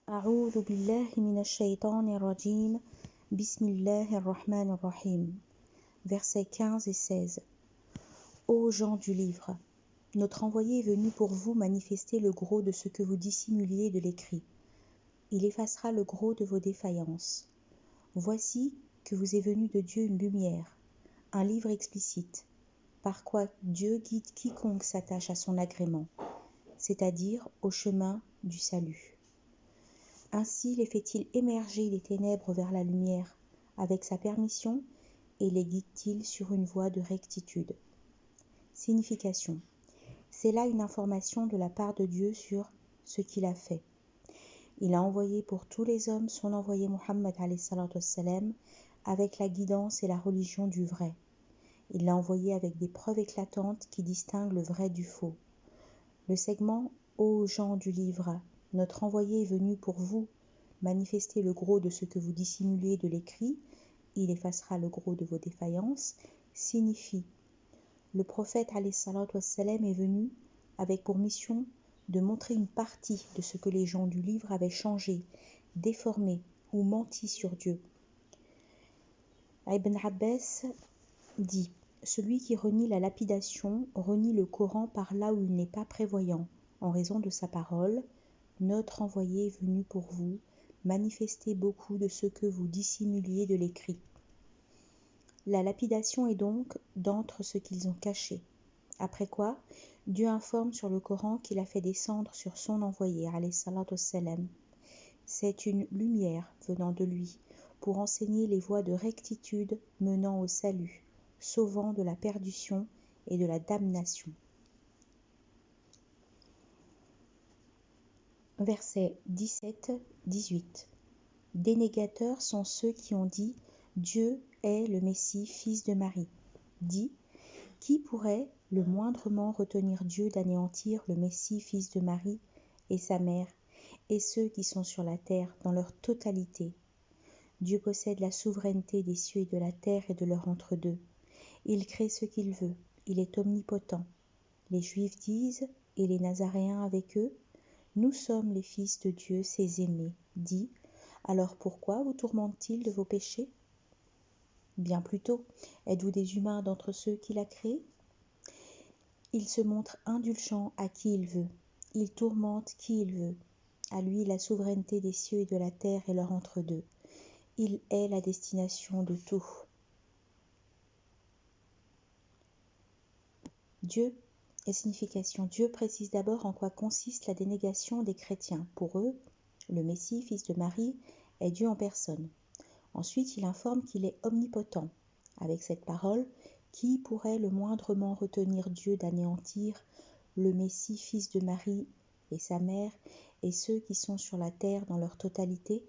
أعوذ بالله من الشيطان الرجيم بسم الله الرحمن الرحيم. Versets 15 et 16. Ô gens du livre, notre envoyé est venu pour vous manifester le gros de ce que vous dissimuliez de l'écrit. Il effacera le gros de vos défaillances. Voici que vous est venu de Dieu une lumière, un livre explicite, par quoi Dieu guide quiconque s'attache à son agrément, c'est-à-dire au chemin du salut. Ainsi les fait-il émerger des ténèbres vers la lumière, avec sa permission, et les guide-t-il sur une voie de rectitude. Signification. C'est là une information de la part de Dieu sur ce qu'il a fait. Il a envoyé pour tous les hommes son envoyé Muhammad avec la guidance et la religion du vrai. Il l'a envoyé avec des preuves éclatantes qui distinguent le vrai du faux. Le segment « Ô gens du livre », notre envoyé est venu pour vous manifester le gros de ce que vous dissimuliez de l'écrit, il effacera le gros de vos défaillances, signifie le prophète est venu avec pour mission de montrer une partie de ce que les gens du livre avaient changé, déformé ou menti sur Dieu. Ibn Abbas dit « Celui qui renie la lapidation renie le Coran par là où il n'est pas prévoyant, en raison de sa parole. Notre envoyé est venu pour vous manifester beaucoup de ce que vous dissimuliez de l'écrit. » La lapidation est donc d'entre ce qu'ils ont caché. Après quoi, Dieu informe sur le Coran qu'il a fait descendre sur son envoyé, alayhi salatu wassalam. C'est une lumière venant de lui pour enseigner les voies de rectitude menant au salut, sauvant de la perdition et de la damnation. Versets 17-18. Dénégateurs sont ceux qui ont dit « Dieu est le Messie, fils de Marie ». Dit « Qui pourrait le moindrement retenir Dieu d'anéantir le Messie, fils de Marie, et sa mère, et ceux qui sont sur la terre dans leur totalité. Dieu possède la souveraineté des cieux et de la terre et de leur entre-deux. Il crée ce qu'il veut, il est omnipotent. Les Juifs disent, et les Nazaréens avec eux, nous sommes les fils de Dieu, ses aimés. Dit, alors pourquoi vous tourmente-t-il de vos péchés? Bien plutôt, êtes-vous des humains d'entre ceux qu'il a créés? Il se montre indulgent à qui il veut, il tourmente qui il veut. À lui la souveraineté des cieux et de la terre et leur entre-deux. Il est la destination de tout. Dieu et signification. Dieu précise d'abord en quoi consiste la dénégation des chrétiens. Pour eux, le Messie, fils de Marie, est Dieu en personne. Ensuite, il informe qu'il est omnipotent. Avec cette parole, qui pourrait le moindrement retenir Dieu d'anéantir le Messie, fils de Marie et sa mère, et ceux qui sont sur la terre dans leur totalité?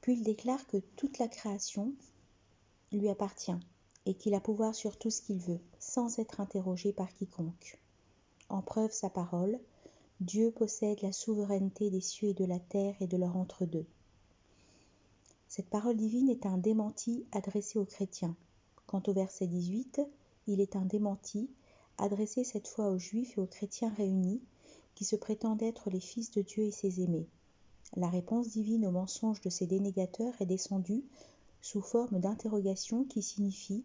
Puis il déclare que toute la création lui appartient et qu'il a pouvoir sur tout ce qu'il veut, sans être interrogé par quiconque. En preuve sa parole, Dieu possède la souveraineté des cieux et de la terre et de leur entre-deux. Cette parole divine est un démenti adressé aux chrétiens. Quant au verset 18, il est un démenti adressé cette fois aux Juifs et aux chrétiens réunis qui se prétendent être les fils de Dieu et ses aimés. La réponse divine au mensonge de ces dénégateurs est descendue sous forme d'interrogation qui signifie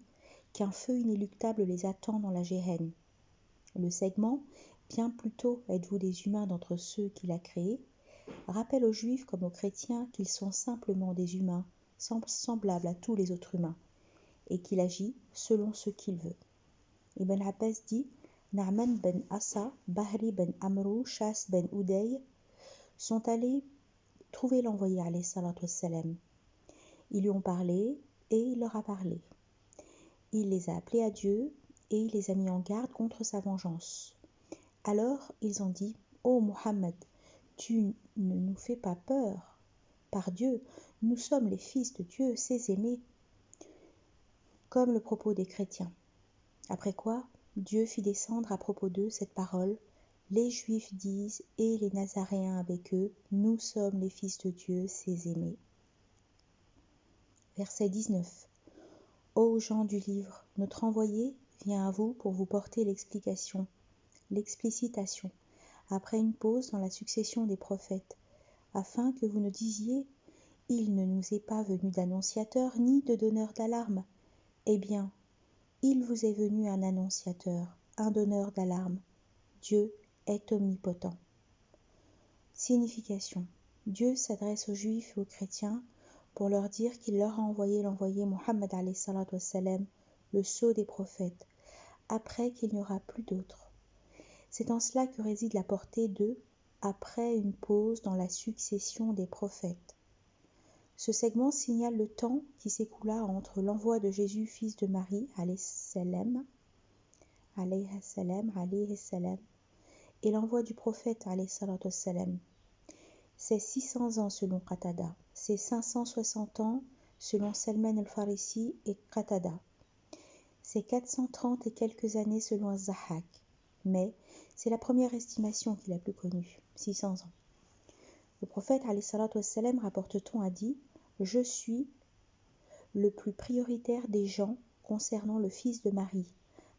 qu'un feu inéluctable les attend dans la Géhenne. Le segment « Bien plutôt êtes-vous des humains d'entre ceux qu'il a créés » rappelle aux Juifs comme aux chrétiens qu'ils sont simplement des humains semblables à tous les autres humains et qu'il agit selon ce qu'il veut. Ibn Abbas dit « Na'man ben Assa, Bahri ben Amrou, Shas ben Uday sont allés trouver l'envoyé alayhi salatu wassalam. Ils lui ont parlé et il leur a parlé. Il les a appelés à Dieu et il les a mis en garde contre sa vengeance. Alors ils ont dit « Ô Muhammad, tu ne nous fais pas peur. Par Dieu, nous sommes les fils de Dieu, ses aimés. » Comme le propos des chrétiens. Après quoi, Dieu fit descendre à propos d'eux cette parole. Les Juifs disent et les Nazaréens avec eux, nous sommes les fils de Dieu, ses aimés. Verset 19. Ô gens du livre, notre envoyé vient à vous pour vous porter l'explicitation, après une pause dans la succession des prophètes, afin que vous ne disiez « Il ne nous est pas venu d'annonciateur ni de donneur d'alarme ». Eh bien, il vous est venu un annonciateur, un donneur d'alarme. Dieu est omnipotent. Signification. Dieu s'adresse aux Juifs et aux chrétiens pour leur dire qu'il leur a envoyé l'envoyé Mohammed alayhi salatu wassalam, le sceau des prophètes, après qu'il n'y aura plus d'autres. C'est en cela que réside la portée de « après une pause dans la succession des prophètes ». Ce segment signale le temps qui s'écoula entre l'envoi de Jésus, fils de Marie, alayhi salam, et l'envoi du prophète, alayhi salatu wassalam. C'est 600 ans selon Qatada, c'est 560 ans selon Salman al-Farisi et Qatada. C'est 430 et quelques années selon Az-Zahhak, mais c'est la première estimation qui est la plus connue, 600 ans. Le prophète alayhi salatu wassalam, rapporte-t-on, a dit « Je suis le plus prioritaire des gens concernant le fils de Marie,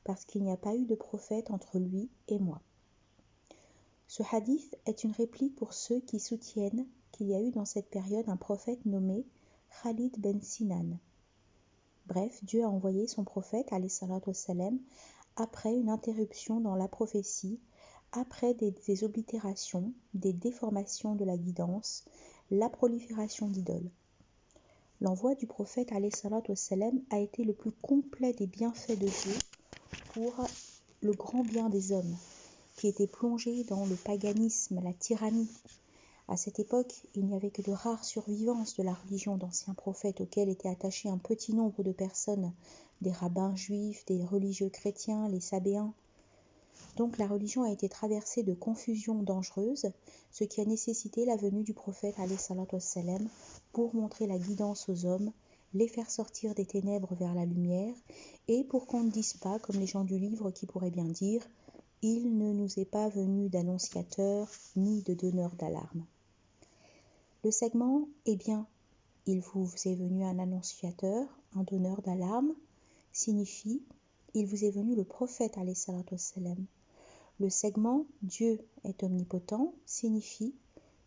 parce qu'il n'y a pas eu de prophète entre lui et moi. » Ce hadith est une réplique pour ceux qui soutiennent qu'il y a eu dans cette période un prophète nommé Khalid ben Sinan. Bref, Dieu a envoyé son prophète, alayhi salatu wassalam, après une interruption dans la prophétie, après des oblitérations, des déformations de la guidance, la prolifération d'idoles. L'envoi du prophète, alayhi salatu wassalam, a été le plus complet des bienfaits de Dieu pour le grand bien des hommes, qui étaient plongés dans le paganisme, la tyrannie. À cette époque, il n'y avait que de rares survivances de la religion d'anciens prophètes auxquels étaient attachés un petit nombre de personnes, des rabbins juifs, des religieux chrétiens, les sabéens. Donc la religion a été traversée de confusions dangereuses, ce qui a nécessité la venue du prophète alayhi salatu wassalam pour montrer la guidance aux hommes, les faire sortir des ténèbres vers la lumière, et pour qu'on ne dise pas, comme les gens du livre qui pourraient bien dire, « Il ne nous est pas venu d'annonciateur ni de donneur d'alarme ». Le segment « Eh bien, il vous est venu un annonciateur, un donneur d'alarme » signifie « Il vous est venu le prophète alayhi salatu wassalam ». Le segment « Dieu est omnipotent » signifie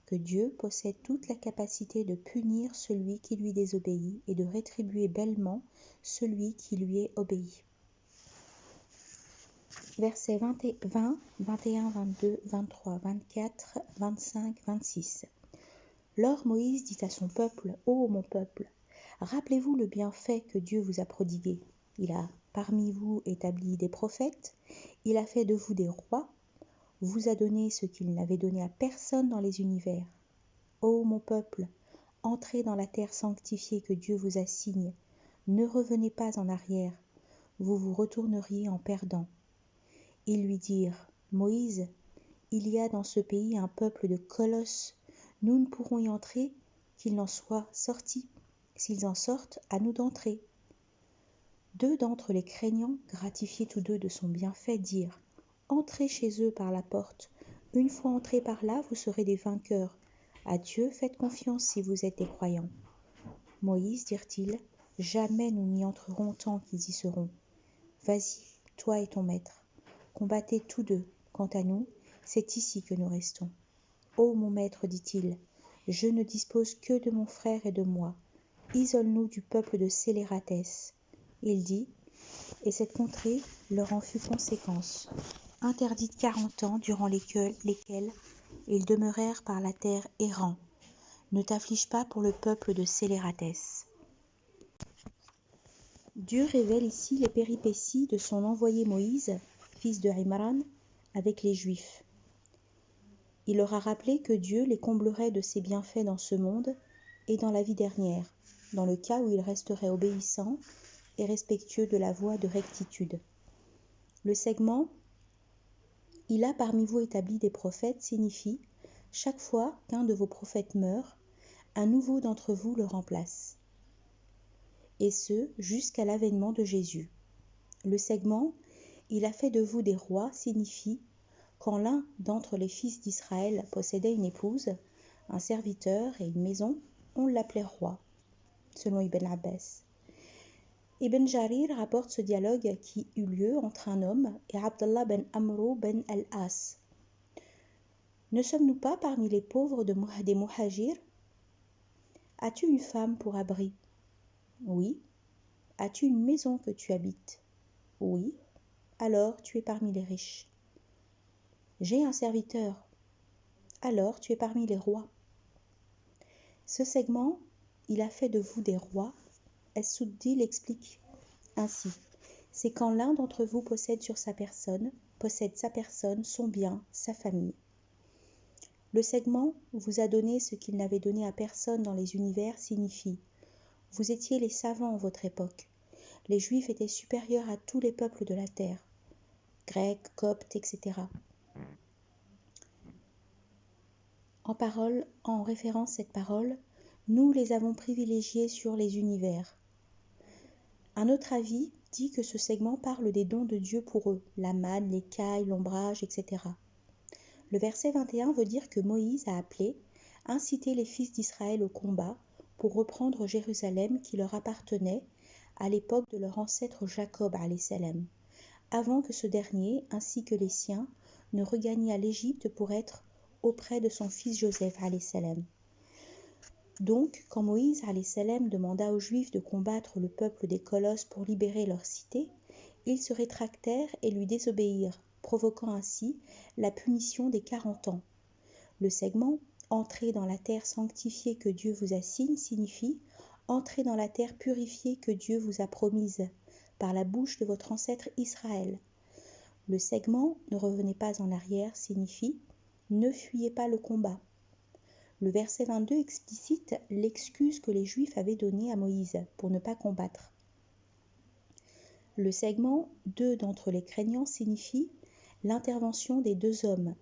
que Dieu possède toute la capacité de punir celui qui lui désobéit et de rétribuer bellement celui qui lui est obéi. Versets 20, 21, 22, 23, 24, 25, 26. Lors Moïse dit à son peuple, « Ô mon peuple, rappelez-vous le bienfait que Dieu vous a prodigué. Il a parmi vous établi des prophètes, il a fait de vous des rois, vous a donné ce qu'il n'avait donné à personne dans les univers. Ô mon peuple, entrez dans la terre sanctifiée que Dieu vous assigne, ne revenez pas en arrière, vous vous retourneriez en perdant. » Ils lui dirent, « Moïse, il y a dans ce pays un peuple de colosses, nous ne pourrons y entrer qu'ils n'en soient sortis. S'ils en sortent, à nous d'entrer. » Deux d'entre les craignants, gratifiés tous deux de son bienfait, dirent, « Entrez chez eux par la porte. Une fois entrés par là, vous serez des vainqueurs. À Dieu faites confiance si vous êtes des croyants. » Moïse, dirent-ils, « Jamais nous n'y entrerons tant qu'ils y seront. Vas-y, toi et ton maître. Combattez tous deux. Quant à nous, c'est ici que nous restons. » « Ô mon maître, dit-il, je ne dispose que de mon frère et de moi. Isole-nous du peuple de Scélératès. » Il dit, et cette contrée leur en fut conséquence, interdite 40 ans durant lesquels ils demeurèrent par la terre errants. Ne t'afflige pas pour le peuple de Scélératès. Dieu révèle ici les péripéties de son envoyé Moïse, fils de Imran, avec les Juifs. Il leur a rappelé que Dieu les comblerait de ses bienfaits dans ce monde et dans la vie dernière, dans le cas où ils resteraient obéissants et respectueux de la voie de rectitude. Le segment « Il a parmi vous établi des prophètes » signifie « Chaque fois qu'un de vos prophètes meurt, un nouveau d'entre vous le remplace. » Et ce, jusqu'à l'avènement de Jésus. Le segment « Il a fait de vous des rois » signifie quand l'un d'entre les fils d'Israël possédait une épouse, un serviteur et une maison, on l'appelait roi, selon Ibn Abbas. Ibn Jarir rapporte ce dialogue qui eut lieu entre un homme et Abdallah ben Amr ben al-As. Ne sommes-nous pas parmi les pauvres des Muhajirs? As-tu une femme pour abri? Oui. As-tu une maison que tu habites? Oui. Alors tu es parmi les riches. J'ai un serviteur. Alors tu es parmi les rois. Ce segment, il a fait de vous des rois. Es-Suddi l'explique ainsi. C'est quand l'un d'entre vous possède sa personne, son bien, sa famille. Le segment vous a donné ce qu'il n'avait donné à personne dans les univers signifie vous étiez les savants en votre époque. Les Juifs étaient supérieurs à tous les peuples de la terre, Grecs, Coptes, etc. En référence cette parole, nous les avons privilégiés sur les univers. Un autre avis dit que ce segment parle des dons de Dieu pour eux, la manne, l'écaille, l'ombrage, etc. Le verset 21 veut dire que Moïse a appelé, incité les fils d'Israël au combat pour reprendre Jérusalem qui leur appartenait à l'époque de leur ancêtre Jacob salam, avant que ce dernier, ainsi que les siens, ne regagnât l'Égypte pour être auprès de son fils Joseph salam. Donc, quand Moïse salam demanda aux Juifs de combattre le peuple des Colosses pour libérer leur cité, ils se rétractèrent et lui désobéirent, provoquant ainsi la punition des 40 ans. Le segment « Entrez dans la terre sanctifiée que Dieu vous assigne » signifie « Entrez dans la terre purifiée que Dieu vous a promise » par la bouche de votre ancêtre Israël. Le segment « Ne revenez pas en arrière » signifie « Ne fuyez pas le combat ». Le verset 22 explicite l'excuse que les Juifs avaient donnée à Moïse pour ne pas combattre. Le segment « Deux d'entre les craignants » signifie l'intervention des deux hommes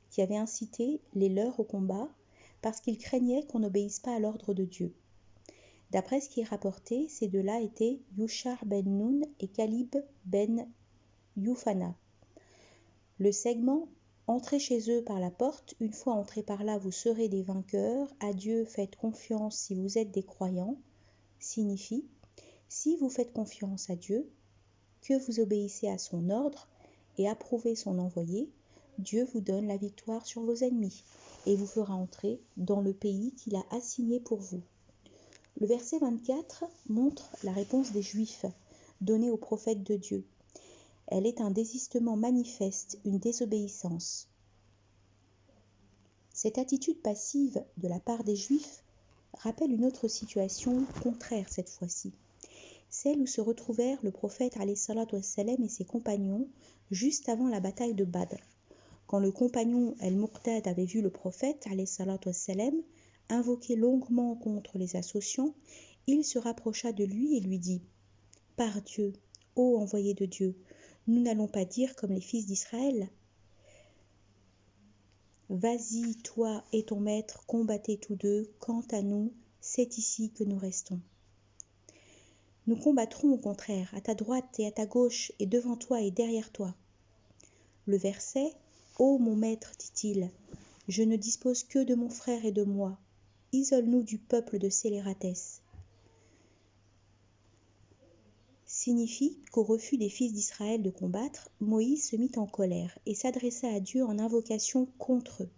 qui avaient incité les leurs au combat parce qu'ils craignaient qu'on n'obéisse pas à l'ordre de Dieu. D'après ce qui est rapporté, ces deux-là étaient Yushar ben Nun et Kalib ben Youfana. Le segment « Entrez chez eux par la porte, une fois entrés par là vous serez des vainqueurs, à Dieu faites confiance si vous êtes des croyants » signifie « Si vous faites confiance à Dieu, que vous obéissez à son ordre et approuvez son envoyé, Dieu vous donne la victoire sur vos ennemis et vous fera entrer dans le pays qu'il a assigné pour vous. » Le verset 24 montre la réponse des Juifs donnée au prophète de Dieu. Elle est un désistement manifeste, une désobéissance. Cette attitude passive de la part des Juifs rappelle une autre situation contraire cette fois-ci, celle où se retrouvèrent le prophète wassalam, et ses compagnons juste avant la bataille de Badr. Quand le compagnon El-Muqdad avait vu le prophète wassalam, invoquer longuement contre les associants, il se rapprocha de lui et lui dit « Par Dieu, ô envoyé de Dieu, nous n'allons pas dire comme les fils d'Israël. Vas-y, toi et ton maître, combattez tous deux, quant à nous, c'est ici que nous restons. Nous combattrons au contraire, à ta droite et à ta gauche, et devant toi et derrière toi. » Le verset « Ô mon maître, dit-il, je ne dispose que de mon frère et de moi. Isole-nous du peuple de Scélératès. » signifie qu'au refus des fils d'Israël de combattre, Moïse se mit en colère et s'adressa à Dieu en invocation contre eux.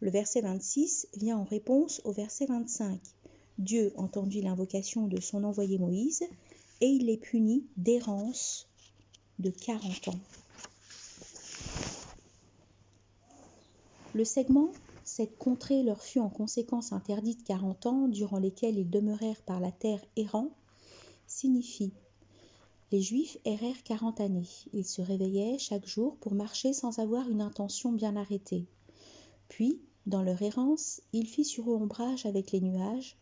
Le verset 26 vient en réponse au verset 25. Dieu entendit l'invocation de son envoyé Moïse et il les punit d'errance de 40 ans. Le segment « Cette contrée leur fut en conséquence interdite 40 ans, durant lesquels ils demeurèrent par la terre errants » signifie les Juifs errèrent 40 années. Ils se réveillaient chaque jour pour marcher sans avoir une intention bien arrêtée. Puis, dans leur errance, il fit sur eux ombrage avec les nuages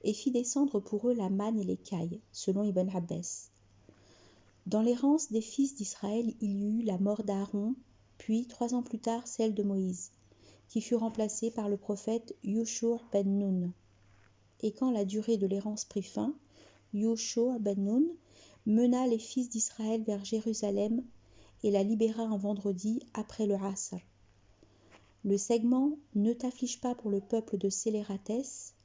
et fit descendre pour eux la manne et l'écaille, selon Ibn Abbas. Dans l'errance des fils d'Israël, il y eut la mort d'Aaron, puis 3 ans plus tard celle de Moïse, qui fut remplacée par le prophète Yushur ben Nun. Et quand la durée de l'errance prit fin, Yushur ben Nun mena les fils d'Israël vers Jérusalem et la libéra un vendredi après le Asr. Le segment « Ne t'afflige pas pour le peuple de Scélératès »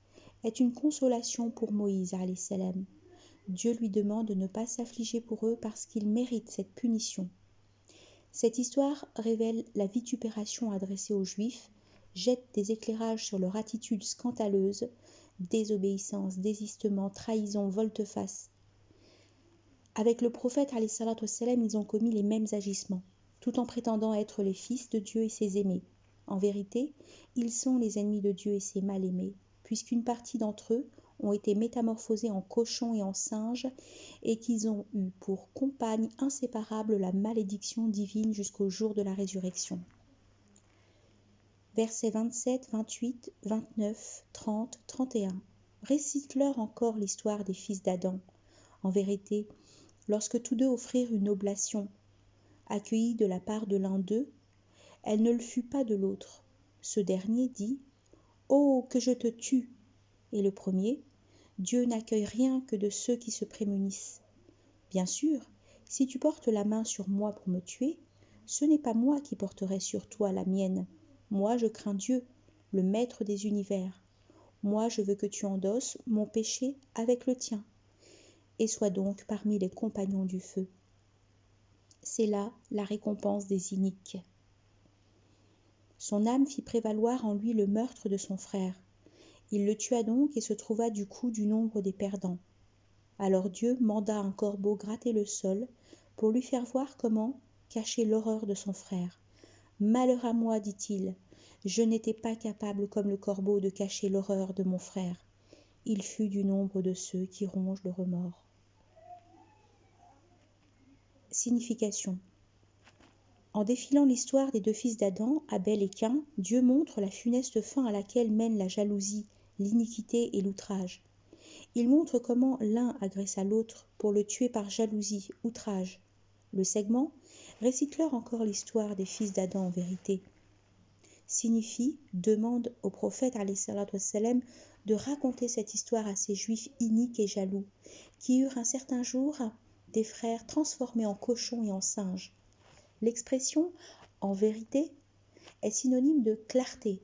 est une consolation pour Moïse salam. Dieu lui demande de ne pas s'affliger pour eux parce qu'ils méritent cette punition. Cette histoire révèle la vitupération adressée aux Juifs jettent des éclairages sur leur attitude scandaleuse, désobéissance, désistement, trahison, volte-face. Avec le prophète, alayhi salatu wassalam, ils ont commis les mêmes agissements, tout en prétendant être les fils de Dieu et ses aimés. En vérité, ils sont les ennemis de Dieu et ses mal-aimés, puisqu'une partie d'entre eux ont été métamorphosés en cochons et en singes, et qu'ils ont eu pour compagne inséparable la malédiction divine jusqu'au jour de la résurrection. Versets 27, 28, 29, 30, 31. Récite-leur encore l'histoire des fils d'Adam. En vérité, lorsque tous deux offrirent une oblation, accueillie de la part de l'un d'eux, elle ne le fut pas de l'autre. Ce dernier dit « Oh, que je te tue !» Et le premier « Dieu n'accueille rien que de ceux qui se prémunissent. Bien sûr, si tu portes la main sur moi pour me tuer, ce n'est pas moi qui porterai sur toi la mienne. Moi, je crains Dieu, le maître des univers. Moi, je veux que tu endosses mon péché avec le tien. Et sois donc parmi les compagnons du feu. C'est là la récompense des iniques. Son âme fit prévaloir en lui le meurtre de son frère. Il le tua donc et se trouva du coup du nombre des perdants. Alors Dieu manda un corbeau gratter le sol pour lui faire voir comment cacher l'horreur de son frère. « Malheur à moi, dit-il, je n'étais pas capable comme le corbeau de cacher l'horreur de mon frère. Il fut du nombre de ceux qui rongent le remords. » Signification. En défilant l'histoire des deux fils d'Adam, Abel et Caïn, Dieu montre la funeste fin à laquelle mènent la jalousie, l'iniquité et l'outrage. Il montre comment l'un agressa l'autre pour le tuer par jalousie, outrage. Le segment récite-leur encore l'histoire des fils d'Adam en vérité. Signifie, demande au prophète alayhi salatu wassalam de raconter cette histoire à ces juifs iniques et jaloux, qui eurent un certain jour des frères transformés en cochons et en singes. L'expression « en vérité » est synonyme de clarté,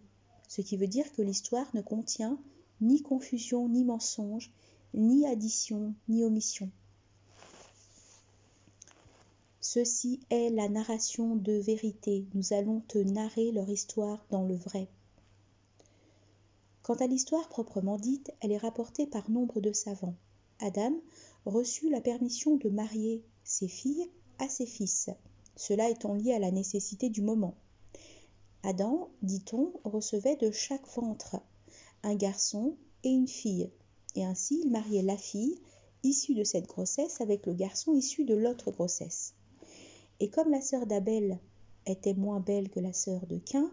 ce qui veut dire que l'histoire ne contient ni confusion, ni mensonge, ni addition, ni omission. Ceci est la narration de vérité. Nous allons te narrer leur histoire dans le vrai. Quant à l'histoire proprement dite, elle est rapportée par nombre de savants. Adam reçut la permission de marier ses filles à ses fils, cela étant lié à la nécessité du moment. Adam, dit-on, recevait de chaque ventre un garçon et une fille, et ainsi il mariait la fille issue de cette grossesse avec le garçon issu de l'autre grossesse. Et comme la sœur d'Abel était moins belle que la sœur de Caïn,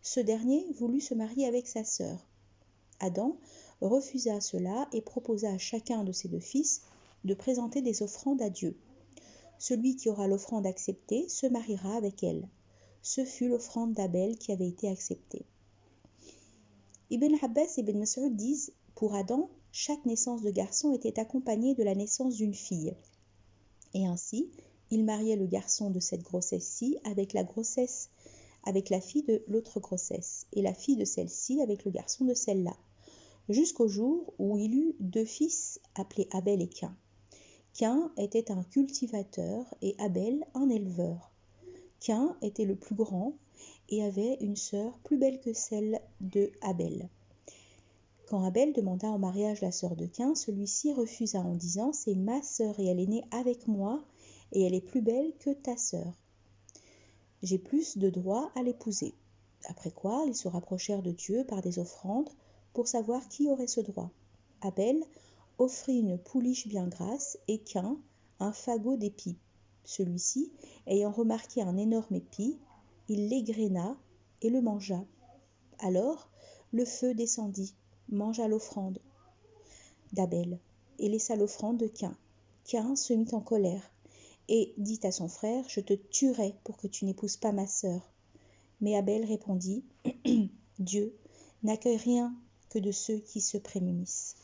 ce dernier voulut se marier avec sa sœur. Adam refusa cela et proposa à chacun de ses deux fils de présenter des offrandes à Dieu. Celui qui aura l'offrande acceptée se mariera avec elle. Ce fut l'offrande d'Abel qui avait été acceptée. Ibn Abbas et Ibn Mas'ud disent, pour Adam, chaque naissance de garçon était accompagnée de la naissance d'une fille. Et ainsi, il mariait le garçon de cette grossesse-ci avec la fille de l'autre grossesse, et la fille de celle-ci avec le garçon de celle-là, jusqu'au jour où il eut deux fils appelés Abel et Caïn. Caïn était un cultivateur et Abel un éleveur. Caïn était le plus grand et avait une sœur plus belle que celle de Abel. Quand Abel demanda en mariage la sœur de Caïn, celui-ci refusa en disant « C'est ma sœur et elle est née avec moi et elle est plus belle que ta sœur. J'ai plus de droit à l'épouser. » Après quoi, ils se rapprochèrent de Dieu par des offrandes pour savoir qui aurait ce droit. Abel offrit une pouliche bien grasse et Caïn un fagot d'épis. Celui-ci, ayant remarqué un énorme épi, il l'égréna et le mangea. Alors, le feu descendit, mangea l'offrande d'Abel et laissa l'offrande de Caïn. Caïn se mit en colère et dit à son frère « Je te tuerai pour que tu n'épouses pas ma sœur. » Mais Abel répondit « Dieu n'accueille rien que de ceux qui se prémunissent. »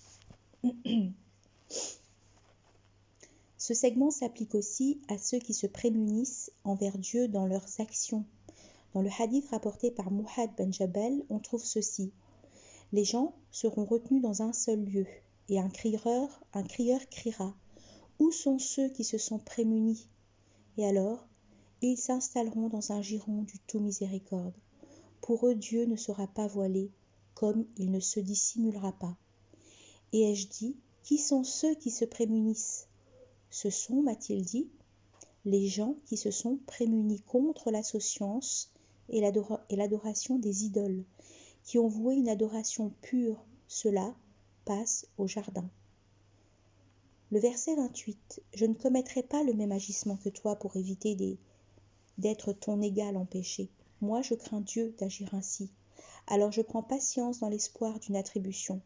Ce segment s'applique aussi à ceux qui se prémunissent envers Dieu dans leurs actions. Dans le hadith rapporté par Mu'adh ben Jabal, on trouve ceci. Les gens seront retenus dans un seul lieu, et un crieur criera. Où sont ceux qui se sont prémunis? Et alors, ils s'installeront dans un giron du tout miséricorde. Pour eux, Dieu ne sera pas voilé, comme il ne se dissimulera pas. Et ai-je dit, qui sont ceux qui se prémunissent? Ce sont, m'a-t-il dit, les gens qui se sont prémunis contre l'associance et l'adoration des idoles, qui ont voué une adoration pure, cela passe au jardin. Le verset 28. Je ne commettrai pas le même agissement que toi pour éviter d'être ton égal en péché. Moi, je crains Dieu d'agir ainsi. Alors je prends patience dans l'espoir d'une attribution.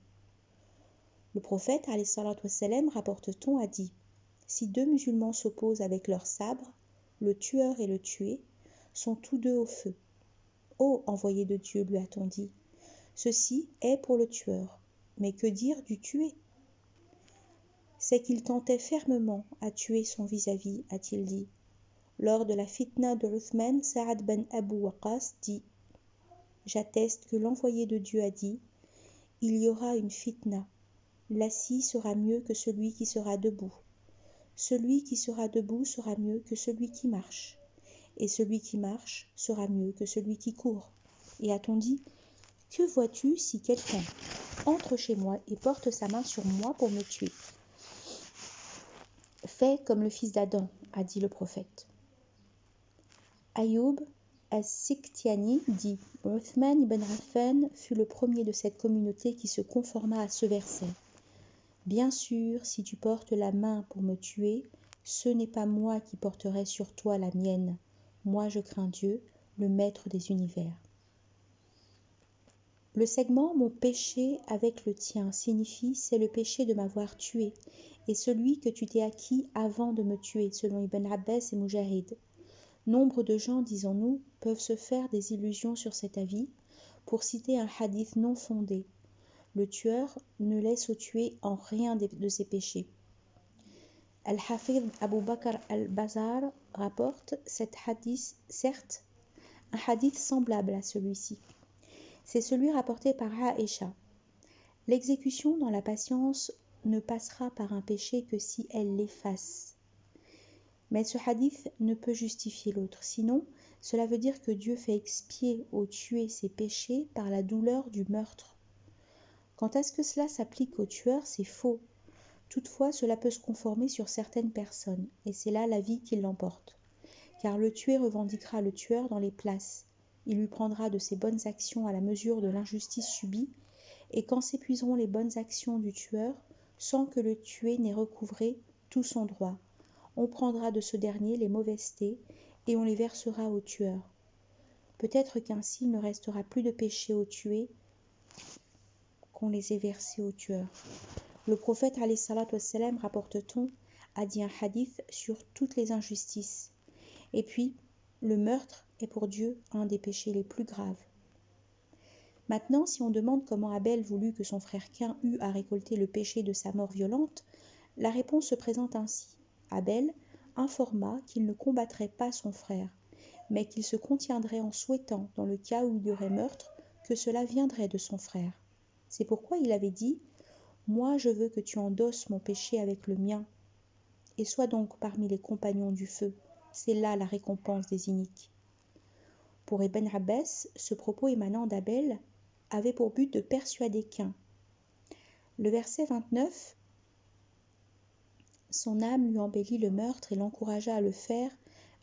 Le prophète, alayhi salatu wassalam, rapporte-t-on, a dit: si deux musulmans s'opposent avec leurs sabres, le tueur et le tué sont tous deux au feu. Ô envoyé de Dieu, lui a-t-on dit, ceci est pour le tueur. Mais que dire du tué? C'est qu'il tentait fermement à tuer son vis-à-vis, a-t-il dit. Lors de la fitna de Uthman, Saad ben Abu Waqas dit: j'atteste que l'envoyé de Dieu a dit: il y aura une fitna. L'assis sera mieux que celui qui sera debout. Celui qui sera debout sera mieux que celui qui marche. Et celui qui marche sera mieux que celui qui court. Et a-t-on dit: que vois-tu si quelqu'un entre chez moi et porte sa main sur moi pour me tuer? Fais comme le fils d'Adam, a dit le prophète. Ayoub as-Siktiani dit: Uthman ibn Affan fut le premier de cette communauté qui se conforma à ce verset. Bien sûr, si tu portes la main pour me tuer, ce n'est pas moi qui porterai sur toi la mienne. Moi je crains Dieu, le maître des univers. Le segment mon péché avec le tien signifie c'est le péché de m'avoir tué et celui que tu t'es acquis avant de me tuer, selon Ibn Abbas et Mujahid. Nombre de gens, disons-nous, peuvent se faire des illusions sur cet avis pour citer un hadith non fondé. Le tueur ne laisse au tué en rien de ses péchés. Al-Hafidh Abu Bakr al-Bazar rapporte cet hadith, certes, un hadith semblable à celui-ci. C'est celui rapporté par Aïcha. L'exécution dans la patience ne passera par un péché que si elle l'efface. Mais ce hadith ne peut justifier l'autre, sinon cela veut dire que Dieu fait expier au tué ses péchés par la douleur du meurtre. Quant à ce que cela s'applique au tueur, c'est faux. Toutefois, cela peut se conformer sur certaines personnes, et c'est là la vie qui l'emporte. Car le tué revendiquera le tueur dans les places. Il lui prendra de ses bonnes actions à la mesure de l'injustice subie, et quand s'épuiseront les bonnes actions du tueur, sans que le tué n'ait recouvré tout son droit, on prendra de ce dernier les mauvaisetés, et on les versera au tueur. Peut-être qu'ainsi il ne restera plus de péché au tué qu'on les ait versés au tueur. Le prophète alayhi salatu wassalam, rapporte-t-on, a dit un hadith sur toutes les injustices. Et puis, le meurtre est pour Dieu un des péchés les plus graves. Maintenant, si on demande comment Abel voulut que son frère Caïn eût à récolter le péché de sa mort violente, la réponse se présente ainsi. Abel informa qu'il ne combattrait pas son frère, mais qu'il se contiendrait en souhaitant, dans le cas où il y aurait meurtre, que cela viendrait de son frère. C'est pourquoi il avait dit: moi je veux que tu endosses mon péché avec le mien, et sois donc parmi les compagnons du feu. C'est là la récompense des iniques. Pour Ibn Abbas, ce propos émanant d'Abel avait pour but de persuader Caïn. Le verset 29, son âme lui embellit le meurtre et l'encouragea à le faire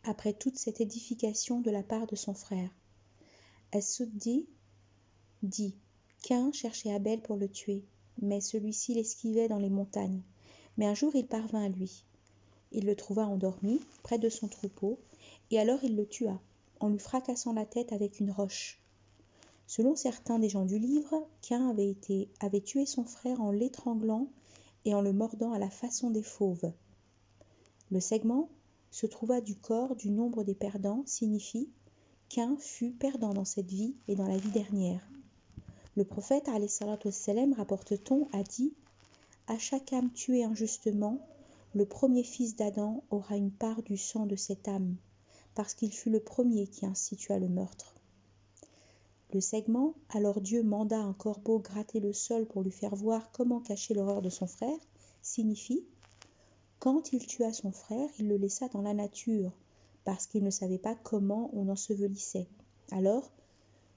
après toute cette édification de la part de son frère. As-Suddi dit: Caïn cherchait Abel pour le tuer, mais celui-ci l'esquivait dans les montagnes. Mais un jour il parvint à lui. Il le trouva endormi, près de son troupeau, et alors il le tua, en lui fracassant la tête avec une roche. Selon certains des gens du livre, Caïn avait tué son frère en l'étranglant et en le mordant à la façon des fauves. Le segment se trouva du corps du nombre des perdants signifie Caïn fut perdant dans cette vie et dans la vie dernière. Le prophète, alayhi salatu wassalam, rapporte-t-on, a dit: à chaque âme tuée injustement, le premier fils d'Adam aura une part du sang de cette âme, parce qu'il fut le premier qui institua le meurtre. Le segment, alors Dieu manda un corbeau gratter le sol pour lui faire voir comment cacher l'horreur de son frère, signifie: quand il tua son frère, il le laissa dans la nature, parce qu'il ne savait pas comment on ensevelissait. Alors,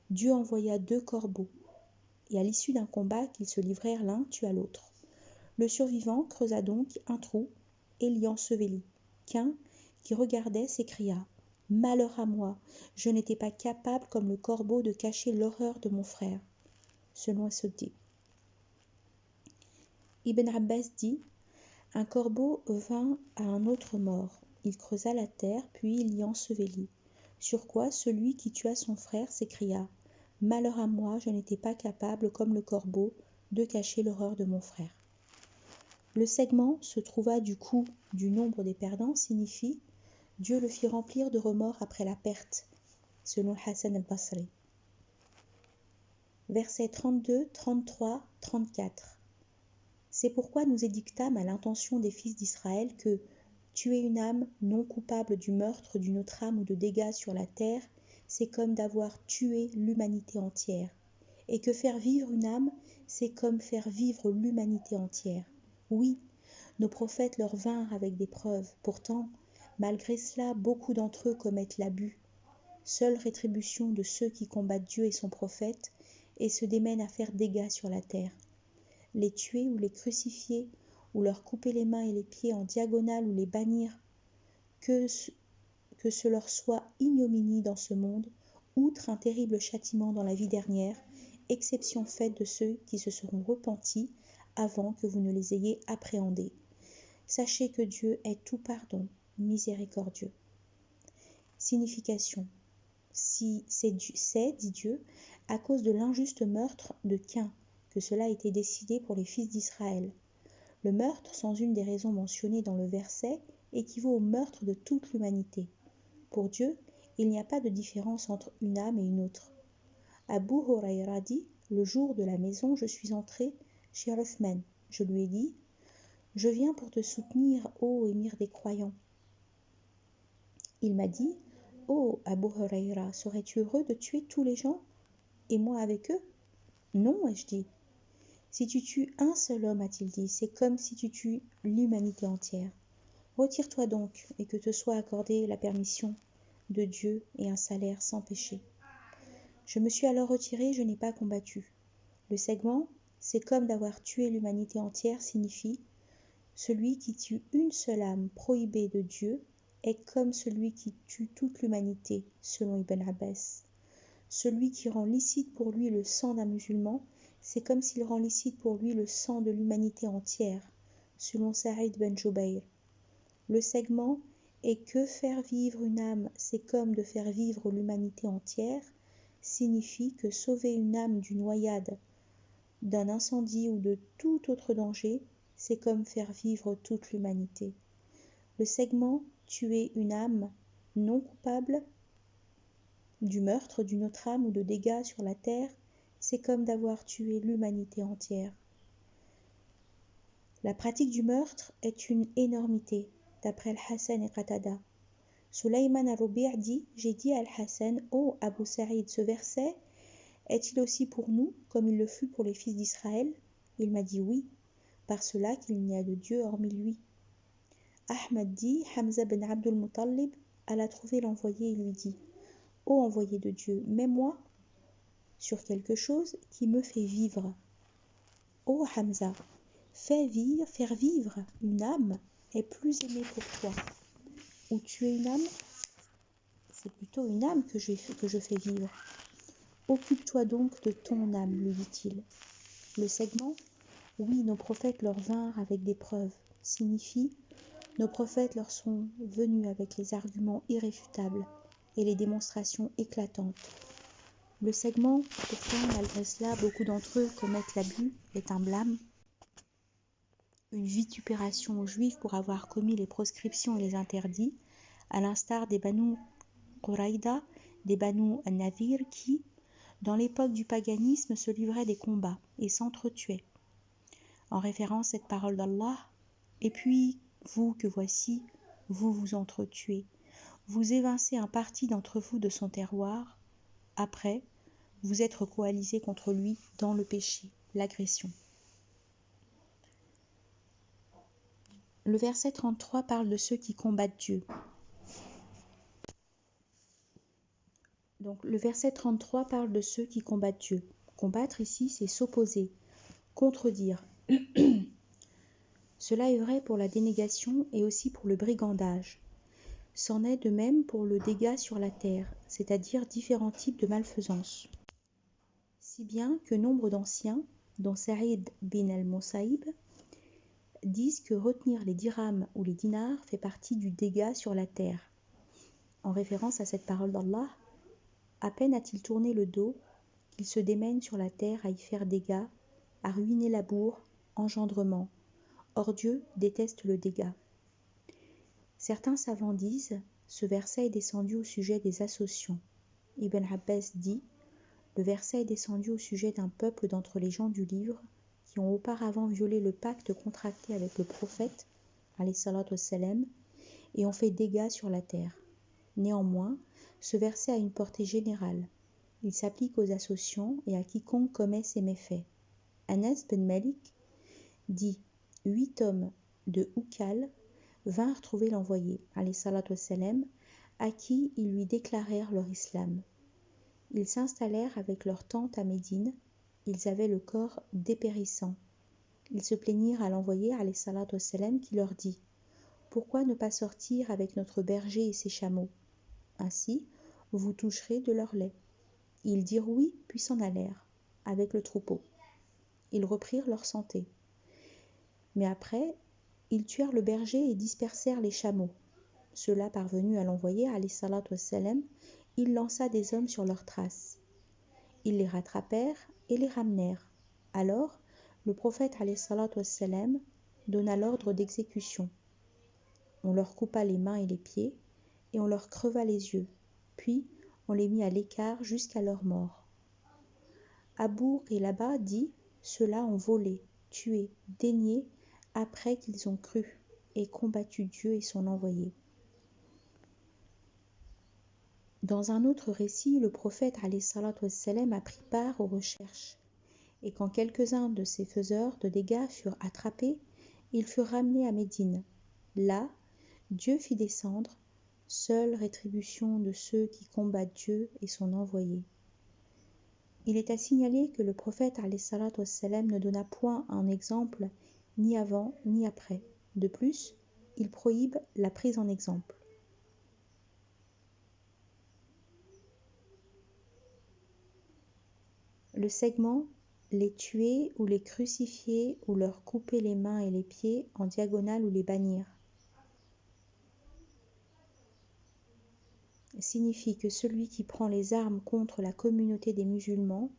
Dieu envoya 2 corbeaux, et à l'issue d'un combat qu'ils se livrèrent, l'un tua l'autre. Le survivant creusa donc un trou et l'y ensevelit. Qu'un, qui regardait, s'écria « Malheur à moi, je n'étais pas capable comme le corbeau de cacher l'horreur de mon frère. » Selon As-Suddi. Ibn Abbas dit « Un corbeau vint à un autre mort. Il creusa la terre, puis il l'y ensevelit. Sur quoi celui qui tua son frère s'écria « Malheur à moi, je n'étais pas capable, comme le corbeau, de cacher l'horreur de mon frère. » Le segment se trouva du coup du nombre des perdants signifie « Dieu le fit remplir de remords après la perte », selon Hassan al-Basri. Versets 32, 33, 34. C'est pourquoi nous édictâmes à l'intention des fils d'Israël que tuer une âme non coupable du meurtre d'une autre âme ou de dégâts sur la terre, c'est comme d'avoir tué l'humanité entière, et que faire vivre une âme, c'est comme faire vivre l'humanité entière. Oui, nos prophètes leur vinrent avec des preuves. Pourtant, malgré cela, beaucoup d'entre eux commettent l'abus. Seule rétribution de ceux qui combattent Dieu et son prophète et se démènent à faire dégâts sur la terre. Les tuer ou les crucifier, ou leur couper les mains et les pieds en diagonale ou les bannir, que ce leur soit ignominie dans ce monde, outre un terrible châtiment dans la vie dernière, exception faite de ceux qui se seront repentis avant que vous ne les ayez appréhendés. Sachez que Dieu est tout pardon, miséricordieux. Signification. Si c'est, dit Dieu, à cause de l'injuste meurtre de Caïn que cela a été décidé pour les fils d'Israël. Le meurtre, sans une des raisons mentionnées dans le verset, équivaut au meurtre de toute l'humanité. Pour Dieu, il n'y a pas de différence entre une âme et une autre. Abu Huraïra dit, le jour de la maison, je suis entré chez Uthman. Je lui ai dit, je viens pour te soutenir, ô émir des croyants. Il m'a dit, ô Abu Huraïra, serais-tu heureux de tuer tous les gens, et moi avec eux? Non, ai-je dit. Si tu tues un seul homme, a-t-il dit, c'est comme si tu tues l'humanité entière. Retire-toi donc, et que te soit accordée la permission de Dieu et un salaire sans péché. Je me suis alors retiré, je n'ai pas combattu. Le segment, c'est comme d'avoir tué l'humanité entière, signifie celui qui tue une seule âme prohibée de Dieu est comme celui qui tue toute l'humanité, selon Ibn Abbas. Celui qui rend licite pour lui le sang d'un musulman, c'est comme s'il rend licite pour lui le sang de l'humanité entière, selon Saïd ben Jubayr. Le segment est que faire vivre une âme, c'est comme de faire vivre l'humanité entière, signifie que sauver une âme d'une noyade, d'un incendie ou de tout autre danger, c'est comme faire vivre toute l'humanité. Le segment tuer une âme non coupable du meurtre d'une autre âme ou de dégâts sur la terre, c'est comme d'avoir tué l'humanité entière. La pratique du meurtre est une énormité, d'après Al-Hassan et Qatada. Sulayman al-Rubi' dit, j'ai dit à Al-Hassan, ô Abu Sa'id, ce verset est-il aussi pour nous, comme il le fut pour les fils d'Israël? Il m'a dit oui, par cela qu'il n'y a de Dieu hormis lui. Ahmad dit, Hamza ben Abdul Muttalib alla trouver l'envoyé et lui dit, ô envoyé de Dieu, mets-moi sur quelque chose qui me fait vivre. Ô Hamza, faire vivre une âme est plus aimé pour toi. Ou tuer une âme, c'est plutôt une âme que je fais vivre. Occupe-toi donc de ton âme, lui dit-il. Le segment, oui, nos prophètes leur vinrent avec des preuves, signifie nos prophètes leur sont venus avec les arguments irréfutables et les démonstrations éclatantes. Le segment, pourtant, malgré cela, beaucoup d'entre eux commettent l'abus, est un blâme, une vitupération aux Juifs pour avoir commis les proscriptions et les interdits, à l'instar des Banu Quraïda, des Banu An-Nadir qui, dans l'époque du paganisme, se livraient des combats et s'entretuaient. En référence à cette parole d'Allah, et puis, vous que voici, vous vous entretuez, vous évincez un parti d'entre vous de son terroir, après, vous êtes coalisés contre lui dans le péché, l'agression. Le verset 33 parle de ceux qui combattent Dieu. Donc le verset 33 parle de ceux qui combattent Dieu. Combattre ici, c'est s'opposer, contredire. Cela est vrai pour la dénégation et aussi pour le brigandage. C'en est de même pour le dégât sur la terre, c'est-à-dire différents types de malfaisance. Si bien que nombre d'anciens, dont Saïd bin al-Musaïb, disent que retenir les dirhams ou les dinars fait partie du dégât sur la terre. En référence à cette parole d'Allah, à peine a-t-il tourné le dos qu'il se démène sur la terre à y faire dégâts, à ruiner labour, engendrement. Or Dieu déteste le dégât. Certains savants disent, ce verset est descendu au sujet des associants. Ibn Abbas dit, le verset est descendu au sujet d'un peuple d'entre les gens du livre qui ont auparavant violé le pacte contracté avec le prophète, alayhi salatu wassalam, et ont fait dégâts sur la terre. Néanmoins, ce verset a une portée générale. Il s'applique aux associants et à quiconque commet ces méfaits. Anas ben Malik dit 8 hommes de Oukal vinrent trouver l'envoyé, alayhi salatu wassalam, à qui ils lui déclarèrent leur islam. Ils s'installèrent avec leur tante à Médine. Ils avaient le corps dépérissant. Ils se plaignirent à l'envoyé, alayhi salatu wassalam, qui leur dit « Pourquoi ne pas sortir avec notre berger et ses chameaux? Ainsi, vous toucherez de leur lait. » Ils dirent oui, puis s'en allèrent, avec le troupeau. Ils reprirent leur santé. Mais après, ils tuèrent le berger et dispersèrent les chameaux. Cela parvenu à l'envoyé, alayhi salatu wassalam, il lança des hommes sur leurs traces. Ils les rattrapèrent et les ramenèrent. Alors, le prophète, alayhi salatu wassalam, donna l'ordre d'exécution. On leur coupa les mains et les pieds, et on leur creva les yeux. Puis, on les mit à l'écart jusqu'à leur mort. Abu Qilaba dit, ceux-là ont volé, tué, dénié, après qu'ils ont cru et combattu Dieu et son envoyé. Dans un autre récit, le prophète alayhi salatu wassalam a pris part aux recherches, et quand quelques-uns de ses faiseurs de dégâts furent attrapés, ils furent ramenés à Médine. Là, Dieu fit descendre, seule rétribution de ceux qui combattent Dieu et son envoyé. Il est à signaler que le prophète alayhi salatu wassalam ne donna point un exemple ni avant ni après. De plus, il prohibe la prise en exemple. Le segment « les tuer ou les crucifier ou leur couper les mains et les pieds en diagonale ou les bannir » signifie que celui qui prend les armes contre la communauté des musulmans